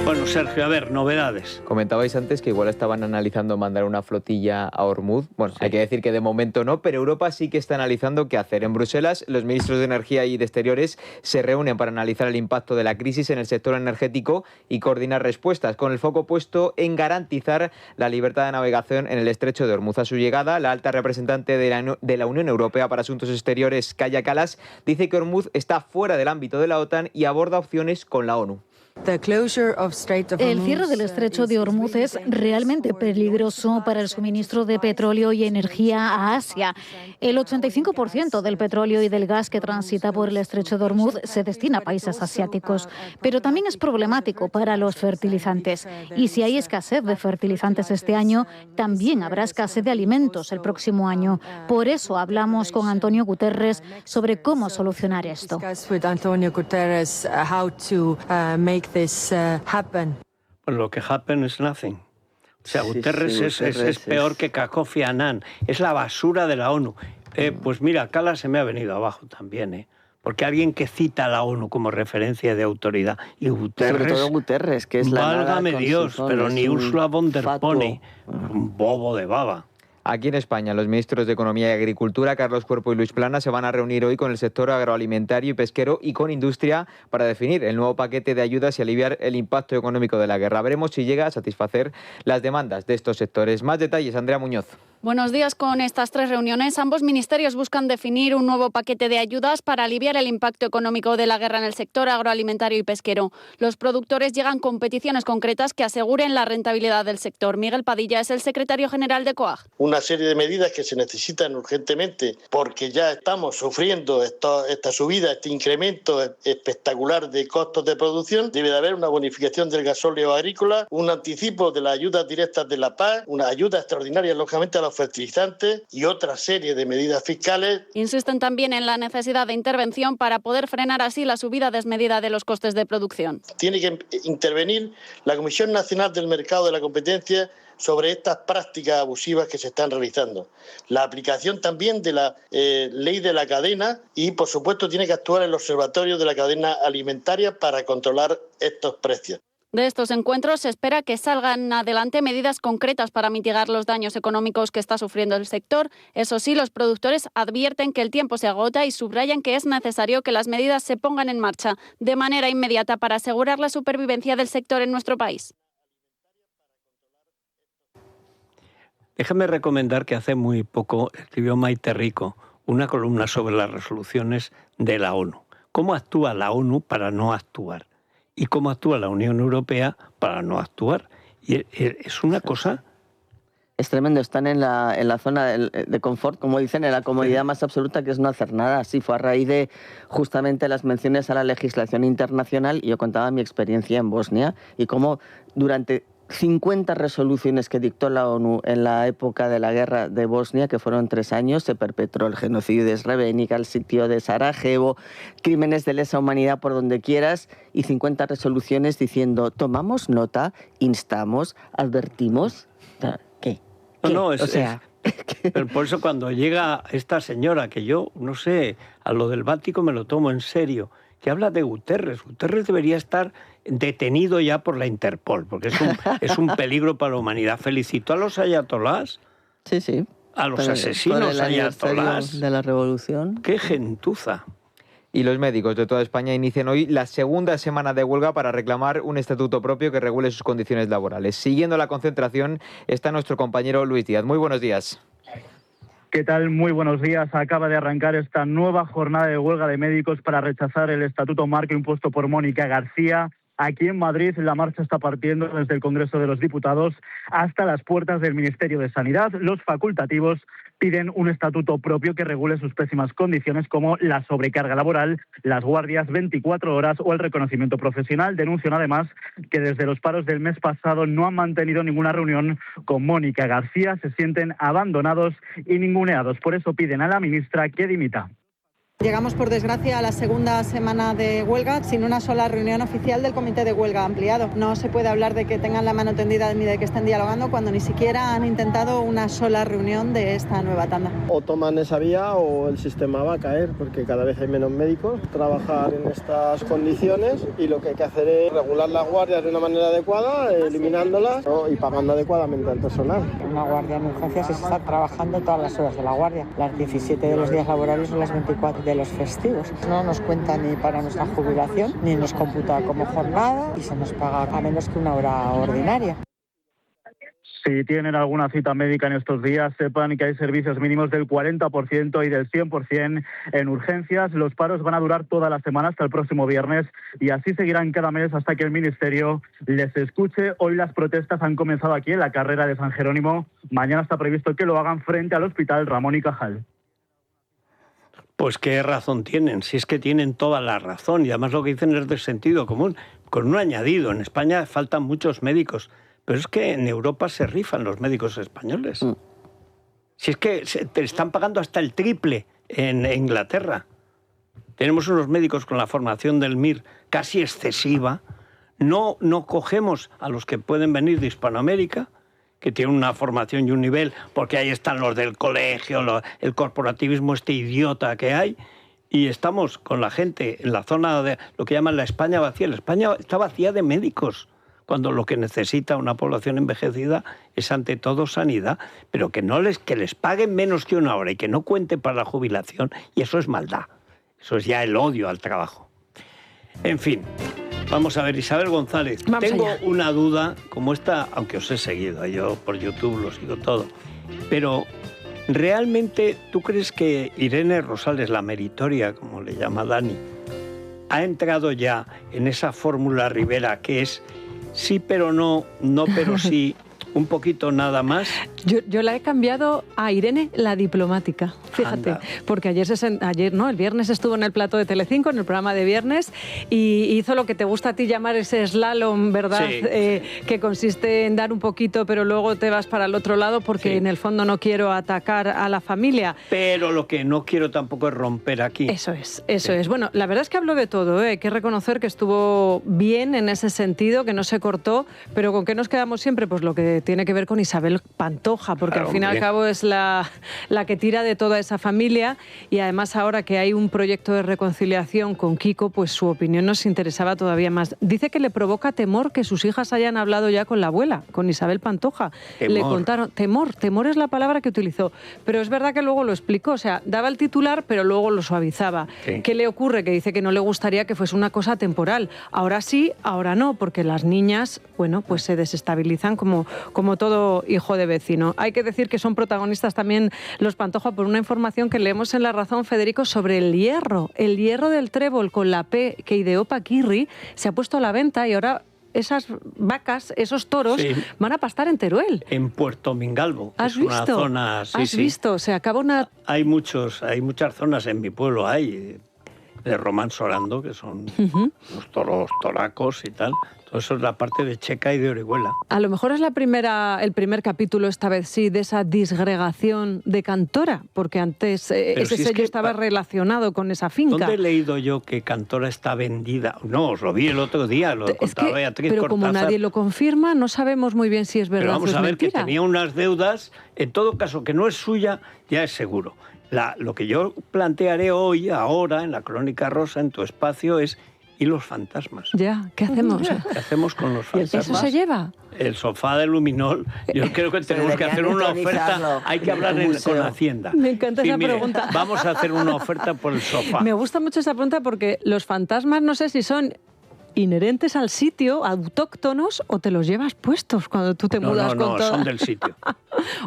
A: Bueno, Sergio, a ver, novedades.
S: Comentabais antes que igual estaban analizando mandar una flotilla a Hormuz. Bueno, hay que decir que de momento no, pero Europa sí que está analizando qué hacer. En Bruselas, los ministros de Energía y de Exteriores se reúnen para analizar el impacto de la crisis en el sector energético y coordinar respuestas, con el foco puesto en garantizar la libertad de navegación en el estrecho de Hormuz. A su llegada, la alta representante de la Unión Europea para Asuntos Exteriores, Kaja Kallas, dice que Hormuz está fuera del ámbito de la OTAN y aborda opciones con la ONU.
J: El cierre del estrecho de Hormuz es realmente peligroso para el suministro de petróleo y energía a Asia. El 85% del petróleo y del gas que transita por el estrecho de Hormuz se destina a países asiáticos, pero también es problemático para los fertilizantes. Y si hay escasez de fertilizantes este año, también habrá escasez de alimentos el próximo año. Por eso hablamos con Antonio Guterres sobre cómo solucionar esto.
A: Pues lo que happen is nothing. O sea, Guterres es peor que Kofi Annan. Es la basura de la ONU. Pues mira, Kallas se me ha venido abajo también, porque alguien que cita a la ONU como referencia de autoridad. Y Guterres...
B: Sobre todo Guterres, que es la
A: válgame Dios, pero ni Ursula von der Pony. Un bobo de baba.
S: Aquí en España, los ministros de Economía y Agricultura, Carlos Cuerpo y Luis Planas, se van a reunir hoy con el sector agroalimentario y pesquero y con industria para definir el nuevo paquete de ayudas y aliviar el impacto económico de la guerra. Veremos si llega a satisfacer las demandas de estos sectores. Más detalles, Andrea Muñoz.
T: Buenos días. Con estas 3 reuniones, ambos ministerios buscan definir un nuevo paquete de ayudas para aliviar el impacto económico de la guerra en el sector agroalimentario y pesquero. Los productores llegan con peticiones concretas que aseguren la rentabilidad del sector. Miguel Padilla es el secretario general de COAG.
U: una serie de medidas que se necesitan urgentemente porque ya estamos sufriendo esta subida, este incremento espectacular de costos de producción. Debe de haber una bonificación del gasóleo agrícola, un anticipo de las ayudas directas de la PAC, una ayuda extraordinaria, lógicamente, a los fertilizantes y otra serie de medidas fiscales.
T: Insisten también en la necesidad de intervención para poder frenar así la subida desmedida de los costes de producción.
U: Tiene que intervenir la Comisión Nacional del Mercado de la Competencia sobre estas prácticas abusivas que se están realizando. La aplicación también de la ley de la cadena y, por supuesto, tiene que actuar el Observatorio de la Cadena Alimentaria para controlar estos precios.
T: De estos encuentros se espera que salgan adelante medidas concretas para mitigar los daños económicos que está sufriendo el sector. Eso sí, los productores advierten que el tiempo se agota y subrayan que es necesario que las medidas se pongan en marcha de manera inmediata para asegurar la supervivencia del sector en nuestro país.
A: Déjame recomendar que hace muy poco escribió Maite Rico una columna sobre las resoluciones de la ONU. ¿Cómo actúa la ONU para no actuar? Y cómo actúa la Unión Europea para no actuar. Y es una cosa...
B: Es tremendo, están en la zona de confort, como dicen, en la comodidad más absoluta, que es no hacer nada. Así fue a raíz de justamente las menciones a la legislación internacional. Y yo contaba mi experiencia en Bosnia y cómo durante 50 resoluciones que dictó la ONU en la época de la guerra de Bosnia, que fueron 3 años, se perpetró el genocidio de Srebrenica, el sitio de Sarajevo, crímenes de lesa humanidad por donde quieras, y 50 resoluciones diciendo, tomamos nota, instamos, advertimos. ¿Qué?
A: No, pero por eso cuando llega esta señora, que yo, no sé, a lo del Báltico me lo tomo en serio, que habla de Guterres. Guterres debería estar detenido ya por la Interpol, porque es un peligro para la humanidad. Felicito a los ayatolás.
B: Sí, sí.
A: A los asesinos ayatolás
B: de la revolución.
A: ¡Qué gentuza!
S: Y los médicos de toda España inician hoy la segunda semana de huelga para reclamar un estatuto propio que regule sus condiciones laborales. Siguiendo la concentración está nuestro compañero Luis Díaz. Muy buenos días.
V: ¿Qué tal? Muy buenos días. Acaba de arrancar esta nueva jornada de huelga de médicos para rechazar el estatuto marco impuesto por Mónica García. Aquí en Madrid la marcha está partiendo desde el Congreso de los Diputados hasta las puertas del Ministerio de Sanidad. Los facultativos piden un estatuto propio que regule sus pésimas condiciones como la sobrecarga laboral, las guardias 24 horas o el reconocimiento profesional. Denuncian además que desde los paros del mes pasado no han mantenido ninguna reunión con Mónica García. Se sienten abandonados y ninguneados. Por eso piden a la ministra que dimita.
W: Llegamos, por desgracia, a la segunda semana de huelga sin una sola reunión oficial del comité de huelga ampliado. No se puede hablar de que tengan la mano tendida ni de que estén dialogando cuando ni siquiera han intentado una sola reunión de esta nueva tanda.
X: O toman esa vía o el sistema va a caer, porque cada vez hay menos médicos, trabajar en estas condiciones, y lo que hay que hacer es regular las guardias de una manera adecuada, eliminándolas, ¿no? Y pagando adecuadamente al personal.
Y: Una guardia en urgencias es estar trabajando todas las horas de la guardia, las 17 de los días laborables o las 24 de los festivos. No nos cuenta ni para nuestra jubilación, ni nos computa como jornada y se nos paga a menos que una hora ordinaria.
V: Si tienen alguna cita médica en estos días, sepan que hay servicios mínimos del 40% y del 100% en urgencias. Los paros van a durar toda la semana hasta el próximo viernes y así seguirán cada mes hasta que el Ministerio les escuche. Hoy las protestas han comenzado aquí en la carrera de San Jerónimo. Mañana está previsto que lo hagan frente al Hospital Ramón y Cajal.
A: Pues qué razón tienen, si es que tienen toda la razón, y además lo que dicen es de sentido común, con un añadido. En España faltan muchos médicos, pero es que en Europa se rifan los médicos españoles. Si es que te están pagando hasta el triple en Inglaterra. Tenemos unos médicos con la formación del MIR casi excesiva. No cogemos a los que pueden venir de Hispanoamérica, que tienen una formación y un nivel, porque ahí están los del colegio, el corporativismo este idiota que hay, y estamos con la gente en la zona de lo que llaman la España vacía. La España está vacía de médicos, cuando lo que necesita una población envejecida es ante todo sanidad, pero que les paguen menos que una hora y que no cuente para la jubilación, y eso es maldad, eso es ya el odio al trabajo. En fin. Vamos a ver, Isabel González, tengo una duda como esta, aunque os he seguido, yo por YouTube lo sigo todo, pero ¿realmente tú crees que Irene Rosales, la meritoria, como le llama Dani, ha entrado ya en esa fórmula Rivera que es sí pero no, no pero sí, un poquito nada más.
C: Yo la he cambiado a Irene, la diplomática, fíjate, anda. Porque el viernes estuvo en el plató de Telecinco, en el programa de viernes, y hizo lo que te gusta a ti llamar ese slalom, ¿verdad? Sí, que consiste en dar un poquito, pero luego te vas para el otro lado, porque en el fondo no quiero atacar a la familia.
A: Pero lo que no quiero tampoco es romper aquí.
C: Eso es. Bueno, la verdad es que habló de todo, hay que reconocer que estuvo bien en ese sentido, que no se cortó, pero ¿con qué nos quedamos siempre? Pues lo que tiene que ver con Isabel Pantoja, porque al fin y al cabo es la que tira de toda esa familia, y además ahora que hay un proyecto de reconciliación con Kiko, pues su opinión nos interesaba todavía más. Dice que le provoca temor que sus hijas hayan hablado ya con la abuela, con Isabel Pantoja. Le contaron, temor es la palabra que utilizó, pero es verdad que luego lo explicó, o sea, daba el titular, pero luego lo suavizaba. Sí. ¿Qué le ocurre? Que dice que no le gustaría que fuese una cosa temporal. Ahora sí, ahora no, porque las niñas, bueno, pues se desestabilizan como todo hijo de vecino. Hay que decir que son protagonistas también los Pantoja por una información que leemos en La Razón, Federico, sobre el hierro del trébol con la P que ideó Paquirri se ha puesto a la venta, y ahora esas vacas, esos toros, van a pastar en Teruel.
A: En Puerto Mingalvo.
C: ¿Has visto?
A: Una zona,
C: ¿Has visto? Se acaba una...
A: Hay muchas zonas en mi pueblo, de Román Sorando, que son los toros toracos y tal. Todo eso es la parte de Checa y de Orihuela.
C: A lo mejor es el primer capítulo, esta vez sí, de esa disgregación de Cantora, porque antes ese sello estaba relacionado con esa finca.
A: ¿Dónde he leído yo que Cantora está vendida? No, os lo vi el otro día, lo contaba Beatriz
C: Pero
A: Cortázar.
C: Como nadie lo confirma, no sabemos muy bien si es verdad o es mentira.
A: Pero vamos a ver que tenía unas deudas, en todo caso que no es suya, ya es seguro. Lo que yo plantearé hoy, ahora, en la Crónica Rosa, en tu espacio, es ¿y los fantasmas?
C: Ya, ¿qué hacemos?
A: ¿Qué hacemos con los fantasmas?
C: ¿Eso se lleva?
A: El sofá de Luminol, yo creo que tenemos que hacer una oferta, hay que hablar con Hacienda.
C: Me encanta esa pregunta.
A: Vamos a hacer una oferta por el sofá.
C: Me gusta mucho esa pregunta porque los fantasmas no sé si son inherentes al sitio, autóctonos, o te los llevas puestos cuando tú te mudas con todo.
A: No, son del sitio.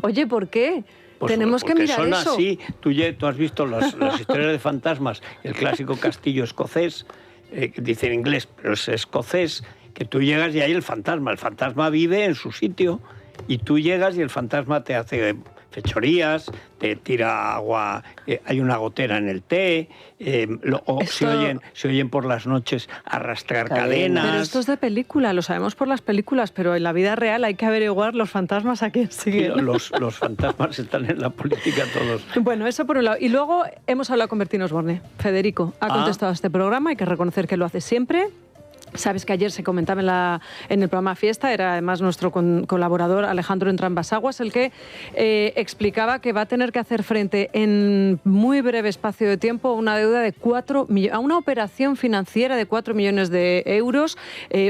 C: Oye, ¿por qué?
A: Pues
C: tenemos que mirar
A: son
C: eso.
A: Así. Tú has visto las historias de fantasmas, el clásico castillo escocés, que dice en inglés, pero es escocés, que tú llegas y hay el fantasma vive en su sitio, y tú llegas y el fantasma te hace fechorías, te tira agua, hay una gotera en el té, se oyen por las noches arrastrar cadenas.
C: Pero esto es de película, lo sabemos por las películas, pero en la vida real hay que averiguar los fantasmas a quién siguen.
A: Los fantasmas están en la política todos.
C: Bueno, eso por un lado. Y luego hemos hablado con Bertín Osborne. Federico ha contestado a este programa, hay que reconocer que lo hace siempre. Sabes que ayer se comentaba en el programa Fiesta, era además nuestro colaborador Alejandro Entrambas-Aguas el que explicaba que va a tener que hacer frente en muy breve espacio de tiempo a una deuda de a una operación financiera de 4 millones de euros,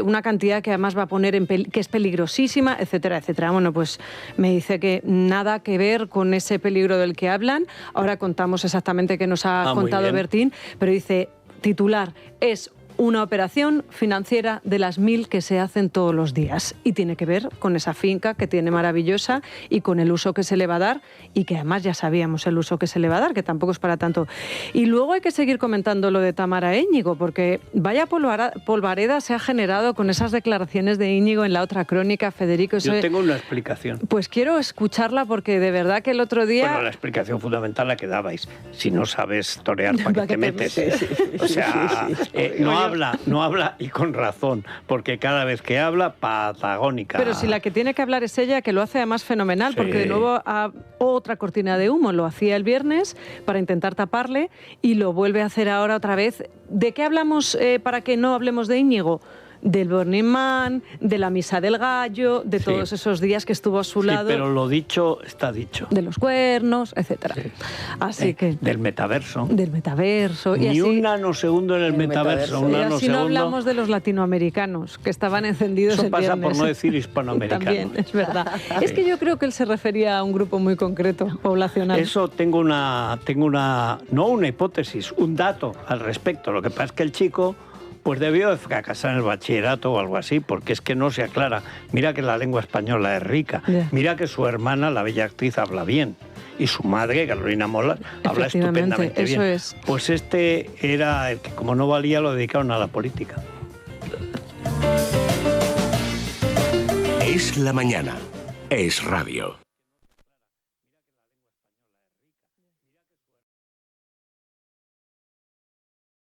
C: una cantidad que además va a poner que es peligrosísima, etcétera, etcétera. Bueno, pues me dice que nada que ver con ese peligro del que hablan. Ahora contamos exactamente qué nos ha contado Bertín, pero dice, titular, es una operación financiera de las 1000 que se hacen todos los días, y tiene que ver con esa finca que tiene maravillosa y con el uso que se le va a dar, y que además ya sabíamos el uso que se le va a dar, que tampoco es para tanto. Y luego hay que seguir comentando lo de Tamara Íñigo, porque vaya polvareda se ha generado con esas declaraciones de Íñigo en la otra crónica, Federico.
A: Yo tengo una explicación.
C: Pues quiero escucharla, porque de verdad que el otro día...
A: Bueno, la explicación fundamental la que dabais. Si no sabes torear, ¿para qué te metes? O sea, no habla y con razón, porque cada vez que habla, patagónica.
C: Pero si la que tiene que hablar es ella, que lo hace además fenomenal, porque de nuevo otra cortina de humo, lo hacía el viernes para intentar taparle y lo vuelve a hacer ahora otra vez. ¿De qué hablamos para que no hablemos de Íñigo? Del Burning Man, de la Misa del Gallo, de todos esos días que estuvo a su lado.
A: Pero lo dicho está dicho.
C: De los cuernos, etcétera. Así que...
A: Del metaverso.
C: Del metaverso.
A: Ni un nanosegundo en el metaverso.
C: Y así no hablamos de los latinoamericanos, que estaban encendidos
A: el viernes.
C: Eso
A: pasa por no decir hispanoamericanos.
C: También, es verdad. Es que yo creo que él se refería a un grupo muy concreto, poblacional.
A: Eso tengo una hipótesis, un dato al respecto. Lo que pasa es que el chico... pues debió de fracasar en el bachillerato o algo así, porque es que no se aclara. Mira que la lengua española es rica. Mira que su hermana, la bella actriz, habla bien. Y su madre, Carolina Molas, habla estupendamente bien.
C: Es.
A: Pues este era el que, como no valía, lo dedicaron a la política.
G: Es la mañana. Es Radio.